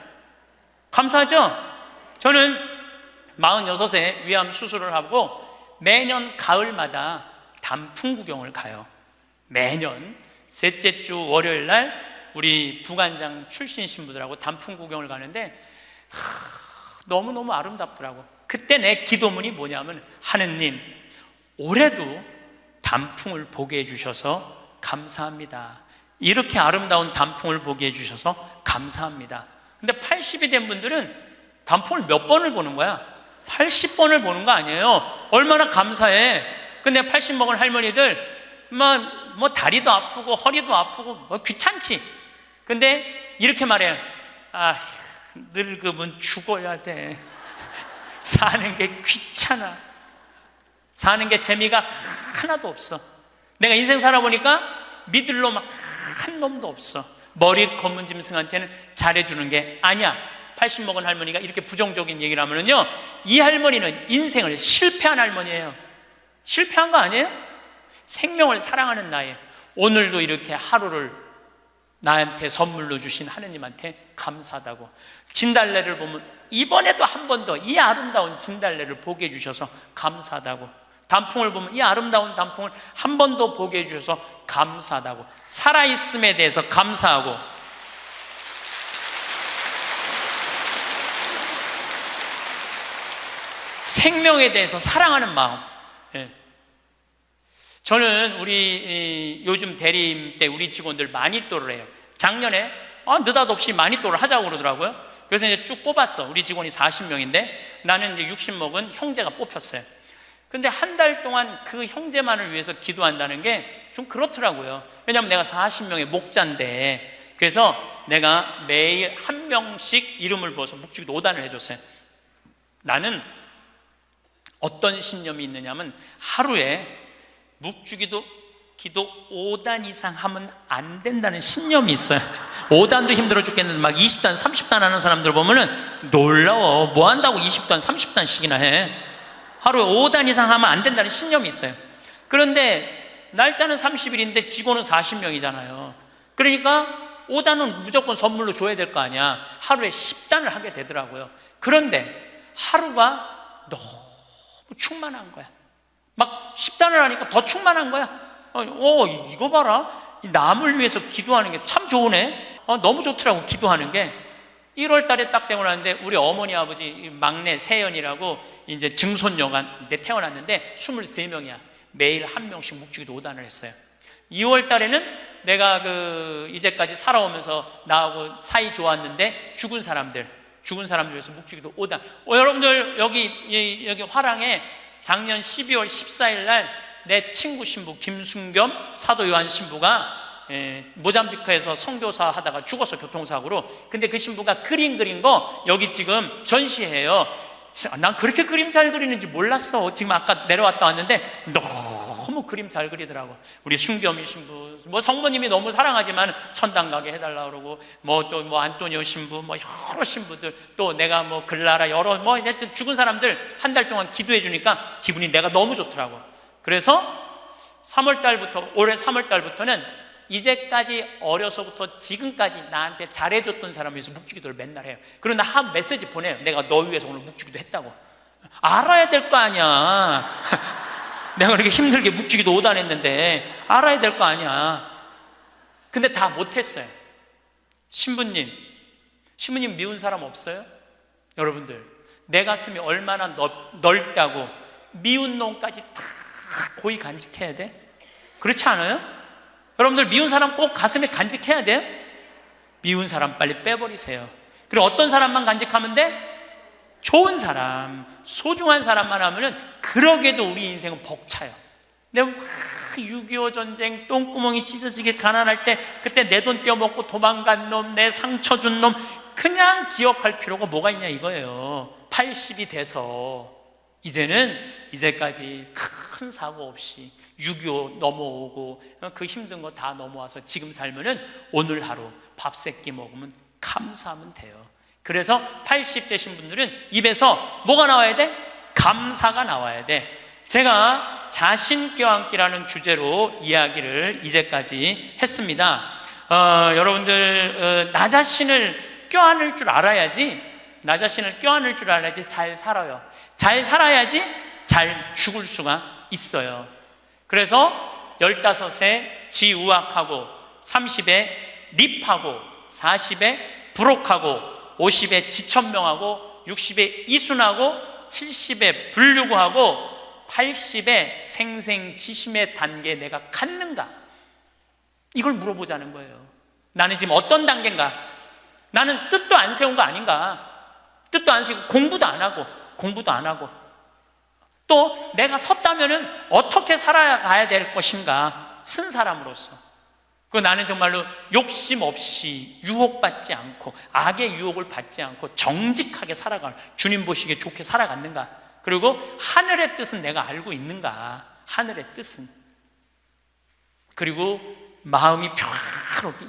감사하죠? 저는 46세 위암 수술을 하고 매년 가을마다 단풍 구경을 가요. 매년 셋째 주 월요일 날 우리 부관장 출신 신부들하고 단풍 구경을 가는데 너무너무 아름답더라고. 그때 내 기도문이 뭐냐면, 하느님 올해도 단풍을 보게 해주셔서 감사합니다. 이렇게 아름다운 단풍을 보게 해주셔서 감사합니다. 근데 80이 된 분들은 단풍을 몇 번을 보는 거야? 80번을 보는 거 아니에요. 얼마나 감사해. 근데 80 먹은 할머니들 뭐 다리도 아프고 허리도 아프고 뭐 귀찮지. 근데 이렇게 말해요. 아, 늙으면 죽어야 돼. 사는 게 귀찮아. 사는 게 재미가 하나도 없어. 내가 인생 살아보니까 믿을 놈 한 놈도 없어. 머리 검은 짐승한테는 잘해주는 게 아니야. 80 먹은 할머니가 이렇게 부정적인 얘기를 하면은요, 이 할머니는 인생을 실패한 할머니예요. 실패한 거 아니에요? 생명을 사랑하는 나이에 오늘도 이렇게 하루를 나한테 선물로 주신 하느님한테 감사하다고. 진달래를 보면 이번에도 한 번 더 이 아름다운 진달래를 보게 해주셔서 감사하다고. 단풍을 보면 이 아름다운 단풍을 한 번 더 보게 해주셔서 감사하다고. 살아있음에 대해서 감사하고, 생명에 대해서 사랑하는 마음. 예. 저는 우리 요즘 대리임 때 우리 직원들 마니또를 해요. 작년에 느닷없이 마니또를 하자고 그러더라고요. 그래서 이제 쭉 뽑았어. 우리 직원이 40명인데 나는 이제 60 먹은 형제가 뽑혔어요. 근데 한 달 동안 그 형제만을 위해서 기도한다는 게 좀 그렇더라고요. 왜냐하면 내가 40명의 목자인데, 그래서 내가 매일 한 명씩 이름을 부어서 묵주기도 5단을 해줬어요. 나는 어떤 신념이 있느냐면, 하루에 묵주기도 기도 5단 이상 하면 안 된다는 신념이 있어요. 5단도 힘들어 죽겠는데 막 20단 30단 하는 사람들 보면은 놀라워. 뭐 한다고 20단 30단씩이나 해. 하루에 5단 이상 하면 안 된다는 신념이 있어요. 그런데 날짜는 30일인데 직원은 40명이잖아요. 그러니까 5단은 무조건 선물로 줘야 될 거 아니야. 하루에 10단을 하게 되더라고요. 그런데 하루가 너무 충만한 거야. 막 10단을 하니까 더 충만한 거야. 이거 봐라. 남을 위해서 기도하는 게 참 좋으네. 너무 좋더라고, 기도하는 게. 1월 달에 딱 되고 나는데 우리 어머니 아버지 막내 세연이라고 이제 증손녀가 태어났는데 23명이야. 매일 한 명씩 묵주기도 5단을 했어요. 2월 달에는 내가 이제까지 살아오면서 나하고 사이 좋았는데 죽은 사람들 위해서 묵주기도 5단. 여러분들 여기 화랑에 작년 12월 14일 날 내 친구 신부 김순겸 사도 요한 신부가 모잠비크에서 선교사 하다가 죽었어, 교통사고로. 근데 그 신부가 그림 그린 거 여기 지금 전시해요. 난 그렇게 그림 잘 그리는지 몰랐어. 지금 아까 내려왔다 왔는데 너무 그림 잘 그리더라고. 우리 순겸이 신부, 뭐 성모님이 너무 사랑하지만 천당 가게 해달라 그러고, 또 안토니오 신부, 여러 신부들, 또 내가 글라라, 여러 하여튼 죽은 사람들 한 달 동안 기도해 주니까 기분이 내가 너무 좋더라고. 그래서 3월 달부터, 올해 3월 달부터는 이제까지 어려서부터 지금까지 나한테 잘해줬던 사람을 위해서 묵주기도를 맨날 해요. 그러나 한 메시지 보내요. 내가 너 위해서 오늘 묵주기도 했다고. 알아야 될 거 아니야. 내가 그렇게 힘들게 묵주기도 5단 했는데 알아야 될 거 아니야. 근데 다 못했어요. 신부님 미운 사람 없어요? 여러분들, 내 가슴이 얼마나 넓다고 미운 놈까지 다 고이 간직해야 돼? 그렇지 않아요? 여러분들, 미운 사람 꼭 가슴에 간직해야 돼요? 미운 사람 빨리 빼버리세요. 그리고 어떤 사람만 간직하면 돼? 좋은 사람, 소중한 사람만 하면은 그러게도 우리 인생은 벅차요. 내가 6.25 전쟁 똥구멍이 찢어지게 가난할 때 그때 내 돈 떼어먹고 도망간 놈, 내 상처 준 놈 그냥 기억할 필요가 뭐가 있냐 이거예요. 80이 돼서 이제까지 큰 사고 없이 6.25 넘어오고 그 힘든 거 다 넘어와서 지금 살면은 오늘 하루 밥 3끼 먹으면 감사하면 돼요. 그래서 80 되신 분들은 입에서 뭐가 나와야 돼? 감사가 나와야 돼. 제가 자신 껴안기라는 주제로 이야기를 이제까지 했습니다. 여러분들 나 자신을 껴안을 줄 알아야지, 나 자신을 껴안을 줄 알아야지 잘 살아요. 잘 살아야지 잘 죽을 수가 있어요. 그래서 15에 지우학하고, 30에 립하고, 40에 부록하고, 50에 지천명하고, 60에 이순하고, 70에 불유구하고, 80에 생생지심의 단계에 내가 갔는가? 이걸 물어보자는 거예요. 나는 지금 어떤 단계인가? 나는 뜻도 안 세운 거 아닌가? 뜻도 안 세우고 공부도 안 하고 또 내가 섰다면은 어떻게 살아가야 될 것인가? 쓴 사람으로서. 그 나는 정말로 욕심 없이 유혹받지 않고 악의 유혹을 받지 않고 정직하게 살아가는, 주님 보시기에 좋게 살아갔는가? 그리고 하늘의 뜻은 내가 알고 있는가? 하늘의 뜻은. 그리고 마음이 평화롭게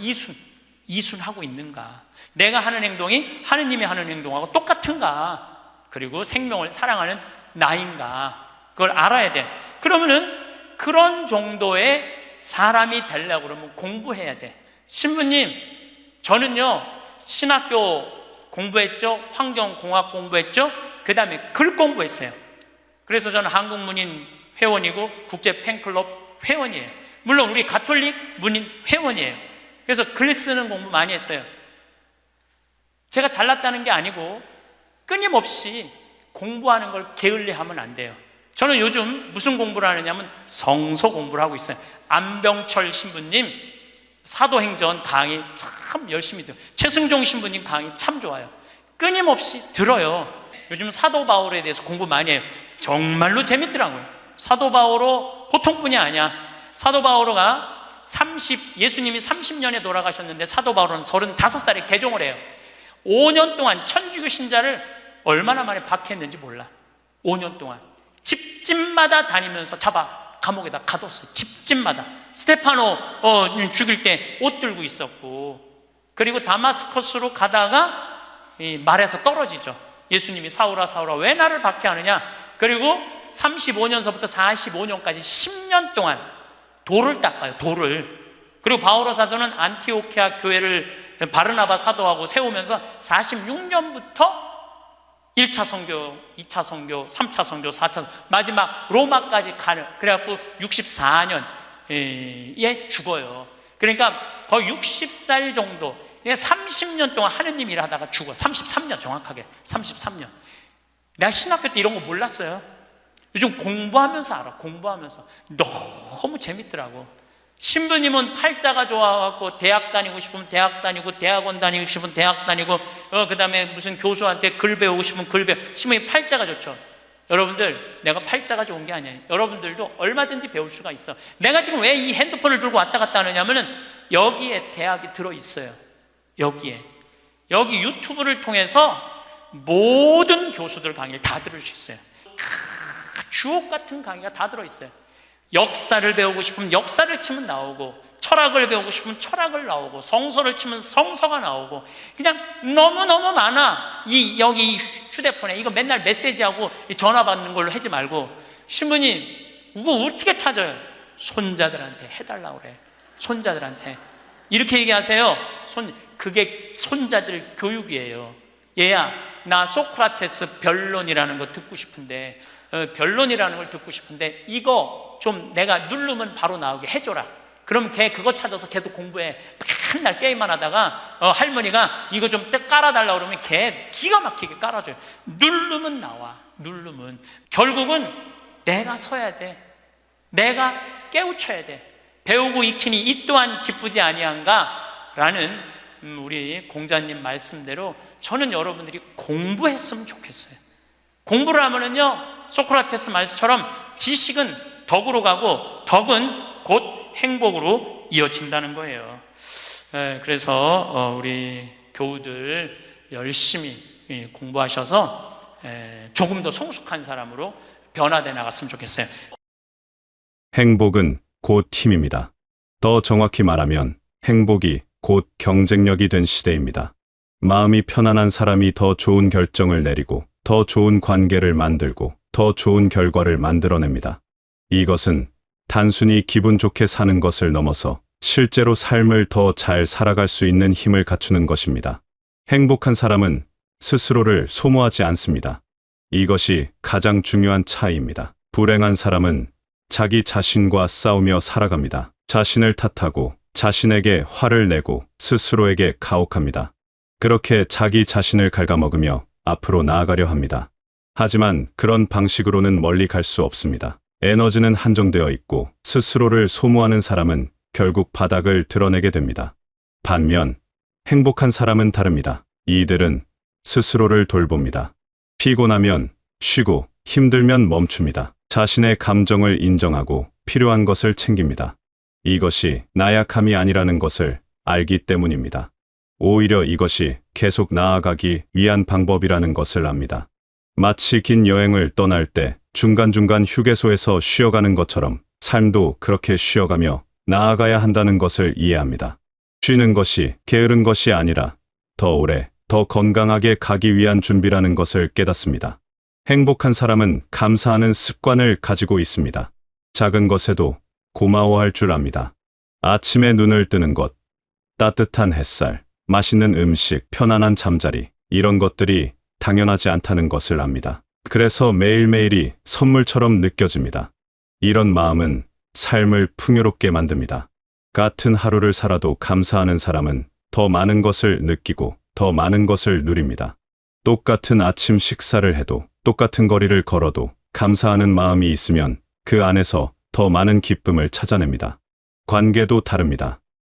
이순하고 있는가? 내가 하는 행동이 하느님이 하는 행동하고 똑같은가? 그리고 생명을 사랑하는 나인가? 그걸 알아야 돼. 그러면은 그런 정도의 사람이 되려고 그러면 공부해야 돼. 신부님, 저는요 신학교 공부했죠, 환경공학 공부했죠, 그 다음에 글 공부했어요. 그래서 저는 한국문인 회원이고 국제 팬클럽 회원이에요. 물론 우리 가톨릭 문인 회원이에요. 그래서 글 쓰는 공부 많이 했어요. 제가 잘났다는 게 아니고 끊임없이 공부하는 걸 게을리하면 안 돼요. 저는 요즘 무슨 공부를 하느냐면 성서 공부를 하고 있어요. 안병철 신부님 사도행전 강의 참 열심히 들어요. 최승종 신부님 강의 참 좋아요. 끊임없이 들어요. 요즘 사도 바울에 대해서 공부 많이 해요. 정말로 재밌더라고요. 사도 바오로 보통뿐이 아니야. 사도 바오로가 예수님이 30년에 돌아가셨는데 사도 바오로는 35살에 개종을 해요. 5년 동안 천주교 신자를 얼마나 많이 박해했는지 몰라. 5년 동안 집집마다 다니면서 잡아 감옥에다 가뒀어요. 집집마다. 스테파노 죽일 때 옷 들고 있었고, 그리고 다마스커스로 가다가 말에서 떨어지죠. 예수님이 사울아 사울아 왜 나를 박해하느냐. 그리고 35년서부터 45년까지 10년 동안 돌을 닦아요. 돌을. 그리고 바오로 사도는 안티오키아 교회를 바르나바 사도하고 세우면서 46년부터 1차 선교, 2차 선교, 3차 선교, 4차 선교, 마지막 로마까지 가는, 그래갖고 64년에 죽어요. 그러니까 거의 60살 정도, 30년 동안 하느님 일 하다가 죽어. 33년 정확하게 33년. 내가 신학교 때 이런 거 몰랐어요. 요즘 공부하면서 알아. 공부하면서 너무 재밌더라고. 신부님은 팔자가 좋아갖고 대학 다니고 싶으면 대학 다니고, 대학원 다니고 싶으면 대학 다니고, 그 다음에 무슨 교수한테 글 배우고 싶으면 글 배우고. 신부님 팔자가 좋죠. 여러분들, 내가 팔자가 좋은 게 아니에요. 여러분들도 얼마든지 배울 수가 있어. 내가 지금 왜 이 핸드폰을 들고 왔다 갔다 하느냐면은 여기에 대학이 들어있어요. 여기 유튜브를 통해서 모든 교수들 강의를 다 들을 수 있어요. 주옥 같은 강의가 다 들어있어요. 역사를 배우고 싶으면 역사를 치면 나오고, 철학을 배우고 싶으면 철학을 나오고, 성서를 치면 성서가 나오고, 그냥 너무너무 많아. 여기 휴대폰에 이거 맨날 메시지하고 전화 받는 걸로 하지 말고, 신부님 이거 어떻게 찾아요? 손자들한테 해달라고 그래. 손자들한테 이렇게 얘기하세요. 그게 손자들 교육이에요. 얘야, 나 소크라테스 변론이라는 거 듣고 싶은데, 변론이라는 걸 듣고 싶은데 이거 좀 내가 누르면 바로 나오게 해줘라. 그럼 걔 그거 찾아서 걔도 공부해. 맨날 게임만 하다가 할머니가 이거 좀 깔아달라고 그러면 걔 기가 막히게 깔아줘요. 누르면 나와. 누르면. 결국은 내가 서야 돼. 내가 깨우쳐야 돼. 배우고 익히니 이 또한 기쁘지 아니한가? 라는 우리 공자님 말씀대로 저는 여러분들이 공부했으면 좋겠어요. 공부를 하면은요, 소크라테스 말씀처럼 지식은 덕으로 가고 덕은 곧 행복으로 이어진다는 거예요. 그래서 우리 교우들 열심히 공부하셔서 조금 더 성숙한 사람으로 변화돼 나갔으면 좋겠어요. 행복은 곧 힘입니다. 더 정확히 말하면 행복이 곧 경쟁력이 된 시대입니다. 마음이 편안한 사람이 더 좋은 결정을 내리고 더 좋은 관계를 만들고 더 좋은 결과를 만들어냅니다. 이것은 단순히 기분 좋게 사는 것을 넘어서 실제로 삶을 더 잘 살아갈 수 있는 힘을 갖추는 것입니다. 행복한 사람은 스스로를 소모하지 않습니다. 이것이 가장 중요한 차이입니다. 불행한 사람은 자기 자신과 싸우며 살아갑니다. 자신을 탓하고 자신에게 화를 내고 스스로에게 가혹합니다. 그렇게 자기 자신을 갉아먹으며 앞으로 나아가려 합니다. 하지만 그런 방식으로는 멀리 갈 수 없습니다. 에너지는 한정되어 있고 스스로를 소모하는 사람은 결국 바닥을 드러내게 됩니다. 반면 행복한 사람은 다릅니다. 이들은 스스로를 돌봅니다. 피곤하면 쉬고 힘들면 멈춥니다. 자신의 감정을 인정하고 필요한 것을 챙깁니다. 이것이 나약함이 아니라는 것을 알기 때문입니다. 오히려 이것이 계속 나아가기 위한 방법이라는 것을 압니다. 마치 긴 여행을 떠날 때 중간중간 휴게소에서 쉬어가는 것처럼 삶도 그렇게 쉬어가며 나아가야 한다는 것을 이해합니다. 쉬는 것이 게으른 것이 아니라 더 오래, 더 건강하게 가기 위한 준비라는 것을 깨닫습니다. 행복한 사람은 감사하는 습관을 가지고 있습니다. 작은 것에도 고마워할 줄 압니다. 아침에 눈을 뜨는 것, 따뜻한 햇살, 맛있는 음식, 편안한 잠자리, 이런 것들이 당연하지 않다는 것을 압니다. 그래서 매일매일이 선물처럼 느껴집니다. 이런 마음은 삶을 풍요롭게 만듭니다. 같은 하루를 살아도 감사하는 사람은 더 많은 것을 느끼고 더 많은 것을 누립니다. 똑같은 아침 식사를 해도 똑같은 거리를 걸어도 감사하는 마음이 있으면 그 안에서 더 많은 기쁨을 찾아냅니다. 관계도 다릅니다.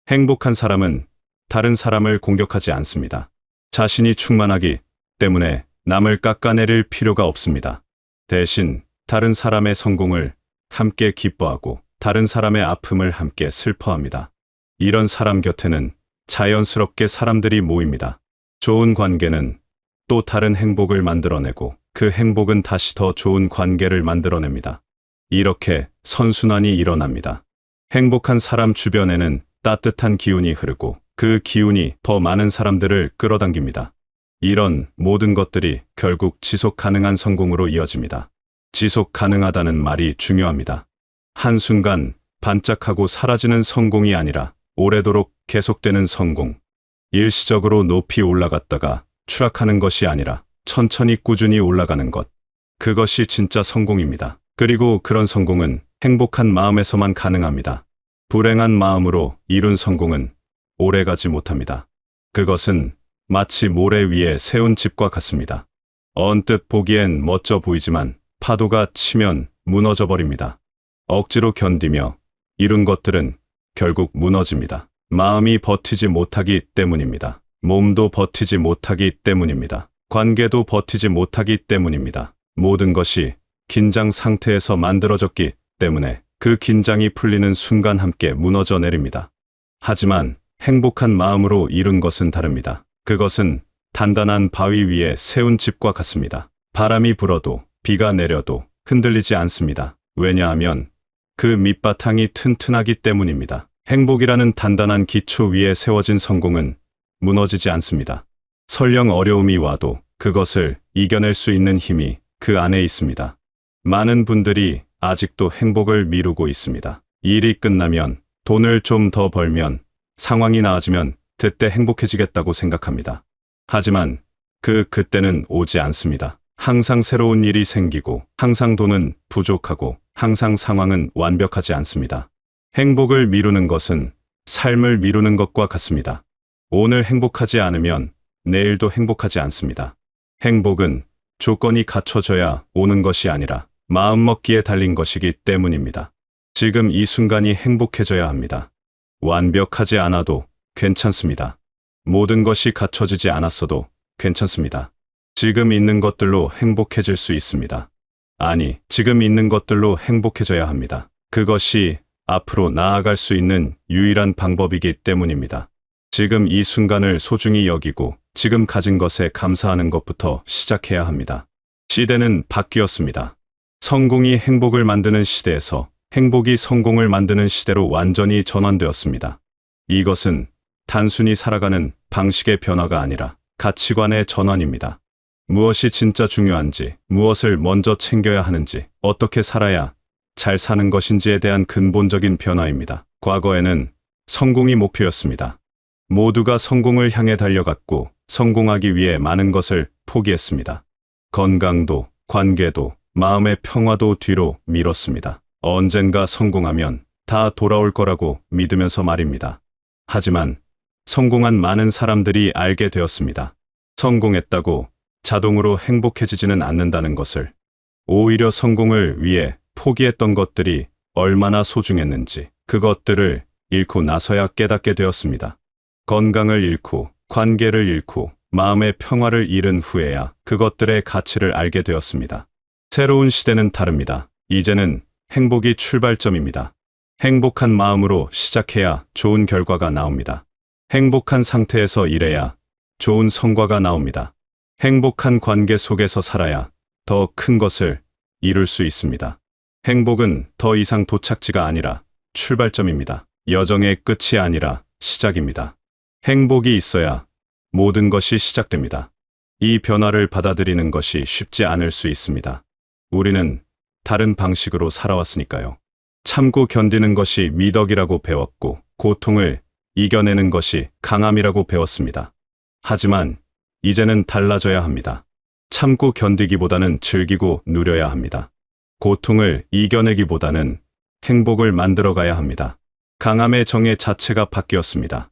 행복한 사람은 다른 사람을 공격하지 않습니다. 자신이 충만하기 때문에 남을 깎아내릴 필요가 없습니다. 대신 다른 사람의 성공을 함께 기뻐하고 다른 사람의 아픔을 함께 슬퍼합니다. 이런 사람 곁에는 자연스럽게 사람들이 모입니다. 좋은 관계는 또 다른 행복을 만들어내고 그 행복은 다시 더 좋은 관계를 만들어냅니다. 이렇게 선순환이 일어납니다. 행복한 사람 주변에는 따뜻한 기운이 흐르고 그 기운이 더 많은 사람들을 끌어당깁니다. 이런 모든 것들이 결국 지속 가능한 성공으로 이어집니다. 지속 가능하다는 말이 중요합니다. 한순간 반짝하고 사라지는 성공이 아니라 오래도록 계속되는 성공. 일시적으로 높이 올라갔다가 추락하는 것이 아니라 천천히 꾸준히 올라가는 것. 그것이 진짜 성공입니다. 그리고 그런 성공은 행복한 마음에서만 가능합니다. 불행한 마음으로 이룬 성공은 오래가지 못합니다. 그것은 마치 모래 위에 세운 집과 같습니다. 언뜻 보기엔 멋져 보이지만 파도가 치면 무너져 버립니다. 억지로 견디며 이룬 것들은 결국 무너집니다. 마음이 버티지 못하기 때문입니다. 몸도 버티지 못하기 때문입니다. 관계도 버티지 못하기 때문입니다. 모든 것이 긴장 상태에서 만들어졌기 때문에 그 긴장이 풀리는 순간 함께 무너져 내립니다. 하지만 행복한 마음으로 이룬 것은 다릅니다. 그것은 단단한 바위 위에 세운 집과 같습니다. 바람이 불어도 비가 내려도 흔들리지 않습니다. 왜냐하면 그 밑바탕이 튼튼하기 때문입니다. 행복이라는 단단한 기초 위에 세워진 성공은 무너지지 않습니다. 설령 어려움이 와도 그것을 이겨낼 수 있는 힘이 그 안에 있습니다. 많은 분들이 아직도 행복을 미루고 있습니다. 일이 끝나면, 돈을 좀 더 벌면, 상황이 나아지면 그때 행복해지겠다고 생각합니다. 하지만 그때는 오지 않습니다. 항상 새로운 일이 생기고 항상 돈은 부족하고 항상 상황은 완벽하지 않습니다. 행복을 미루는 것은 삶을 미루는 것과 같습니다. 오늘 행복하지 않으면 내일도 행복하지 않습니다. 행복은 조건이 갖춰져야 오는 것이 아니라 마음먹기에 달린 것이기 때문입니다. 지금 이 순간이 행복해져야 합니다. 완벽하지 않아도 괜찮습니다. 모든 것이 갖춰지지 않았어도 괜찮습니다. 지금 있는 것들로 행복해질 수 있습니다. 아니, 지금 있는 것들로 행복해져야 합니다. 그것이 앞으로 나아갈 수 있는 유일한 방법이기 때문입니다. 지금 이 순간을 소중히 여기고 지금 가진 것에 감사하는 것부터 시작해야 합니다. 시대는 바뀌었습니다. 성공이 행복을 만드는 시대에서 행복이 성공을 만드는 시대로 완전히 전환되었습니다. 이것은 단순히 살아가는 방식의 변화가 아니라 가치관의 전환입니다. 무엇이 진짜 중요한지, 무엇을 먼저 챙겨야 하는지, 어떻게 살아야 잘 사는 것인지에 대한 근본적인 변화입니다. 과거에는 성공이 목표였습니다. 모두가 성공을 향해 달려갔고 성공하기 위해 많은 것을 포기했습니다. 건강도, 관계도, 마음의 평화도 뒤로 미뤘습니다. 언젠가 성공하면 다 돌아올 거라고 믿으면서 말입니다. 하지만 성공한 많은 사람들이 알게 되었습니다. 성공했다고 자동으로 행복해지지는 않는다는 것을. 오히려 성공을 위해 포기했던 것들이 얼마나 소중했는지 그것들을 잃고 나서야 깨닫게 되었습니다. 건강을 잃고 관계를 잃고 마음의 평화를 잃은 후에야 그것들의 가치를 알게 되었습니다. 새로운 시대는 다릅니다. 이제는 행복이 출발점입니다. 행복한 마음으로 시작해야 좋은 결과가 나옵니다. 행복한 상태에서 일해야 좋은 성과가 나옵니다. 행복한 관계 속에서 살아야 더 큰 것을 이룰 수 있습니다. 행복은 더 이상 도착지가 아니라 출발점입니다. 여정의 끝이 아니라 시작입니다. 행복이 있어야 모든 것이 시작됩니다. 이 변화를 받아들이는 것이 쉽지 않을 수 있습니다. 우리는 다른 방식으로 살아왔으니까요. 참고 견디는 것이 미덕이라고 배웠고 고통을 이겨내는 것이 강함이라고 배웠습니다. 하지만 이제는 달라져야 합니다. 참고 견디기보다는 즐기고 누려야 합니다. 고통을 이겨내기보다는 행복을 만들어가야 합니다. 강함의 정의 자체가 바뀌었습니다.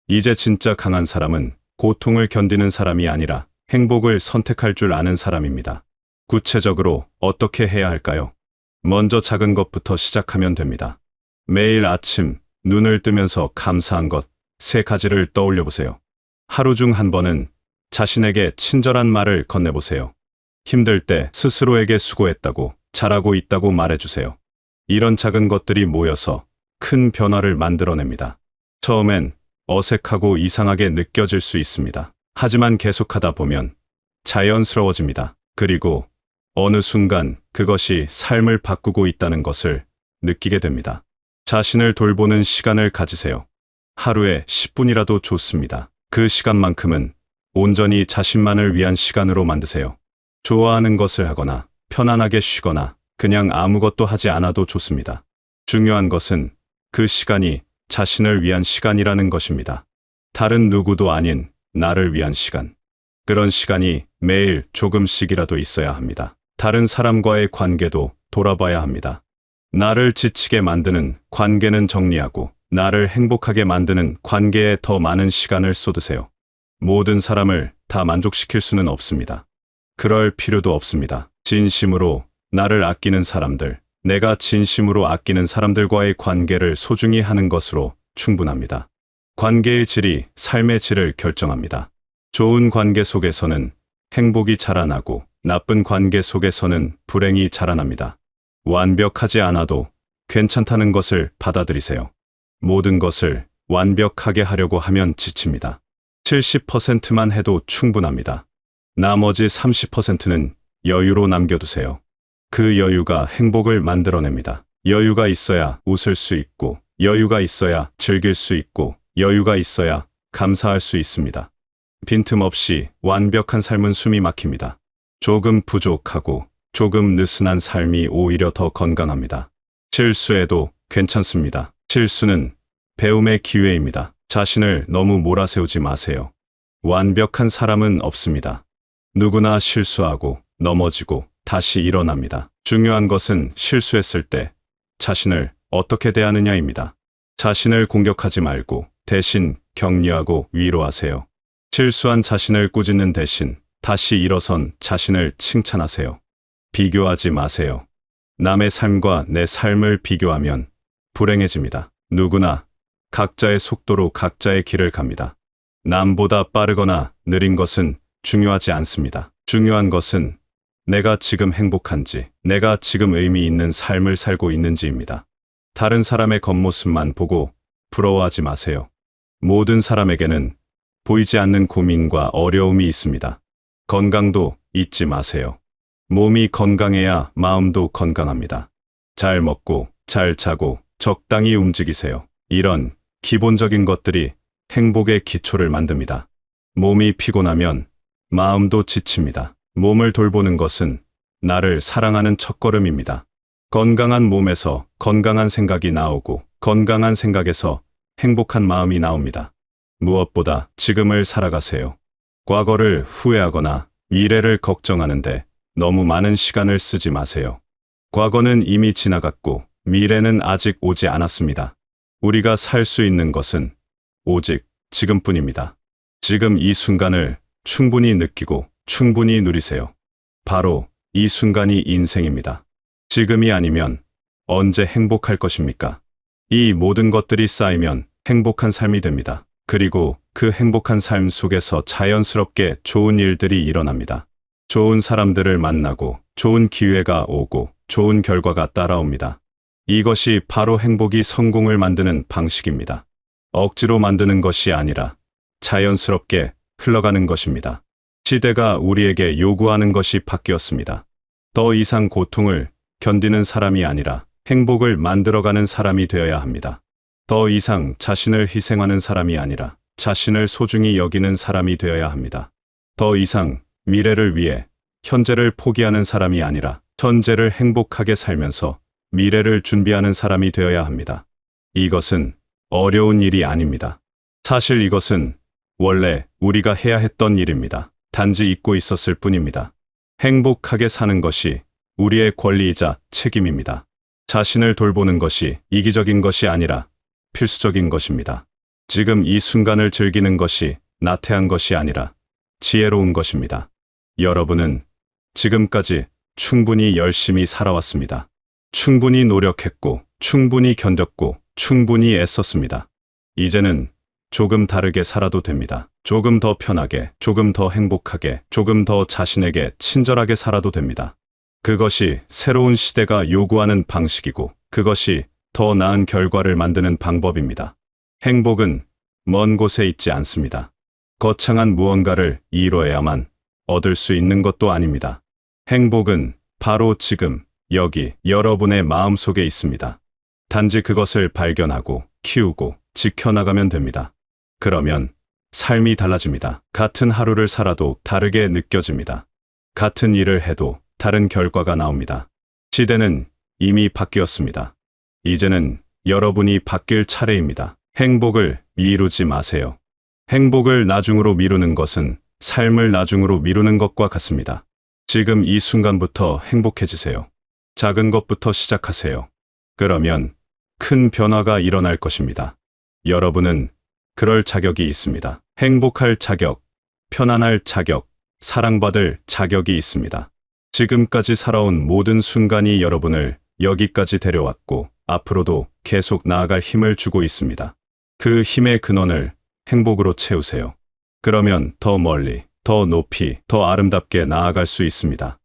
이제 진짜 강한 사람은 고통을 견디는 사람이 아니라 행복을 선택할 줄 아는 사람입니다. 구체적으로 어떻게 해야 할까요? 먼저 작은 것부터 시작하면 됩니다. 매일 아침 눈을 뜨면서 감사한 것 3가지를 떠올려 보세요. 하루 중 한 번은 자신에게 친절한 말을 건네보세요. 힘들 때 스스로에게 수고했다고, 잘하고 있다고 말해주세요. 이런 작은 것들이 모여서 큰 변화를 만들어냅니다. 처음엔 어색하고 이상하게 느껴질 수 있습니다. 하지만 계속하다 보면 자연스러워집니다. 그리고 어느 순간 그것이 삶을 바꾸고 있다는 것을 느끼게 됩니다. 자신을 돌보는 시간을 가지세요. 하루에 10분이라도 좋습니다. 그 시간만큼은 온전히 자신만을 위한 시간으로 만드세요. 좋아하는 것을 하거나 편안하게 쉬거나 그냥 아무것도 하지 않아도 좋습니다. 중요한 것은 그 시간이 자신을 위한 시간이라는 것입니다. 다른 누구도 아닌 나를 위한 시간. 그런 시간이 매일 조금씩이라도 있어야 합니다. 다른 사람과의 관계도 돌아봐야 합니다. 나를 지치게 만드는 관계는 정리하고 나를 행복하게 만드는 관계에 더 많은 시간을 쏟으세요. 모든 사람을 다 만족시킬 수는 없습니다. 그럴 필요도 없습니다. 진심으로 나를 아끼는 사람들, 내가 진심으로 아끼는 사람들과의 관계를 소중히 하는 것으로 충분합니다. 관계의 질이 삶의 질을 결정합니다. 좋은 관계 속에서는 행복이 자라나고 나쁜 관계 속에서는 불행이 자라납니다. 완벽하지 않아도 괜찮다는 것을 받아들이세요. 모든 것을 완벽하게 하려고 하면 지칩니다. 70%만 해도 충분합니다. 나머지 30%는 여유로 남겨두세요. 그 여유가 행복을 만들어냅니다. 여유가 있어야 웃을 수 있고, 여유가 있어야 즐길 수 있고, 여유가 있어야 감사할 수 있습니다. 빈틈없이 완벽한 삶은 숨이 막힙니다. 조금 부족하고 조금 느슨한 삶이 오히려 더 건강합니다. 실수해도 괜찮습니다. 실수는 배움의 기회입니다. 자신을 너무 몰아세우지 마세요. 완벽한 사람은 없습니다. 누구나 실수하고 넘어지고 다시 일어납니다. 중요한 것은 실수했을 때 자신을 어떻게 대하느냐입니다. 자신을 공격하지 말고 대신 격려하고 위로하세요. 실수한 자신을 꾸짖는 대신 다시 일어선 자신을 칭찬하세요. 비교하지 마세요. 남의 삶과 내 삶을 비교하면 불행해집니다. 누구나 각자의 속도로 각자의 길을 갑니다. 남보다 빠르거나 느린 것은 중요하지 않습니다. 중요한 것은 내가 지금 행복한지, 내가 지금 의미 있는 삶을 살고 있는지입니다. 다른 사람의 겉모습만 보고 부러워하지 마세요. 모든 사람에게는 보이지 않는 고민과 어려움이 있습니다. 건강도 잊지 마세요. 몸이 건강해야 마음도 건강합니다. 잘 먹고, 잘 자고, 적당히 움직이세요. 이런 기본적인 것들이 행복의 기초를 만듭니다. 몸이 피곤하면 마음도 지칩니다. 몸을 돌보는 것은 나를 사랑하는 첫걸음입니다. 건강한 몸에서 건강한 생각이 나오고 건강한 생각에서 행복한 마음이 나옵니다. 무엇보다 지금을 살아가세요. 과거를 후회하거나 미래를 걱정하는데 너무 많은 시간을 쓰지 마세요. 과거는 이미 지나갔고 미래는 아직 오지 않았습니다. 우리가 살 수 있는 것은 오직 지금뿐입니다. 지금 이 순간을 충분히 느끼고 충분히 누리세요. 바로 이 순간이 인생입니다. 지금이 아니면 언제 행복할 것입니까? 이 모든 것들이 쌓이면 행복한 삶이 됩니다. 그리고 그 행복한 삶 속에서 자연스럽게 좋은 일들이 일어납니다. 좋은 사람들을 만나고 좋은 기회가 오고 좋은 결과가 따라옵니다. 이것이 바로 행복이 성공을 만드는 방식입니다. 억지로 만드는 것이 아니라 자연스럽게 흘러가는 것입니다. 시대가 우리에게 요구하는 것이 바뀌었습니다. 더 이상 고통을 견디는 사람이 아니라 행복을 만들어가는 사람이 되어야 합니다. 더 이상 자신을 희생하는 사람이 아니라 자신을 소중히 여기는 사람이 되어야 합니다. 더 이상 미래를 위해 현재를 포기하는 사람이 아니라 현재를 행복하게 살면서 미래를 준비하는 사람이 되어야 합니다. 이것은 어려운 일이 아닙니다. 사실 이것은 원래 우리가 해야 했던 일입니다. 단지 잊고 있었을 뿐입니다. 행복하게 사는 것이 우리의 권리이자 책임입니다. 자신을 돌보는 것이 이기적인 것이 아니라 필수적인 것입니다. 지금 이 순간을 즐기는 것이 나태한 것이 아니라 지혜로운 것입니다. 여러분은 지금까지 충분히 열심히 살아왔습니다. 충분히 노력했고, 충분히 견뎠고, 충분히 애썼습니다. 이제는 조금 다르게 살아도 됩니다. 조금 더 편하게, 조금 더 행복하게, 조금 더 자신에게 친절하게 살아도 됩니다. 그것이 새로운 시대가 요구하는 방식이고, 그것이 더 나은 결과를 만드는 방법입니다. 행복은 먼 곳에 있지 않습니다. 거창한 무언가를 이뤄야만 얻을 수 있는 것도 아닙니다. 행복은 바로 지금, 여기, 여러분의 마음속에 있습니다. 단지 그것을 발견하고, 키우고, 지켜나가면 됩니다. 그러면 삶이 달라집니다. 같은 하루를 살아도 다르게 느껴집니다. 같은 일을 해도 다른 결과가 나옵니다. 시대는 이미 바뀌었습니다. 이제는 여러분이 바뀔 차례입니다. 행복을 미루지 마세요. 행복을 나중으로 미루는 것은 삶을 나중으로 미루는 것과 같습니다. 지금 이 순간부터 행복해지세요. 작은 것부터 시작하세요. 그러면 큰 변화가 일어날 것입니다. 여러분은 그럴 자격이 있습니다. 행복할 자격, 편안할 자격, 사랑받을 자격이 있습니다. 지금까지 살아온 모든 순간이 여러분을 여기까지 데려왔고 앞으로도 계속 나아갈 힘을 주고 있습니다. 그 힘의 근원을 행복으로 채우세요. 그러면 더 멀리, 더 높이, 더 아름답게 나아갈 수 있습니다.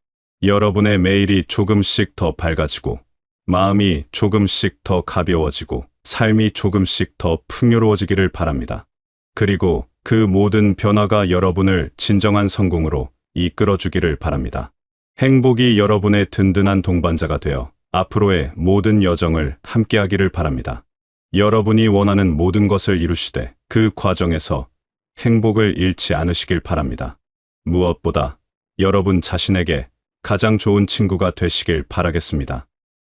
여러분의 매일이 조금씩 더 밝아지고 마음이 조금씩 더 가벼워지고 삶이 조금씩 더 풍요로워지기를 바랍니다. 그리고 그 모든 변화가 여러분을 진정한 성공으로 이끌어주기를 바랍니다. 행복이 여러분의 든든한 동반자가 되어 앞으로의 모든 여정을 함께하기를 바랍니다. 여러분이 원하는 모든 것을 이루시되 그 과정에서 행복을 잃지 않으시길 바랍니다. 무엇보다 여러분 자신에게 가장 좋은 친구가 되시길 바라겠습니다.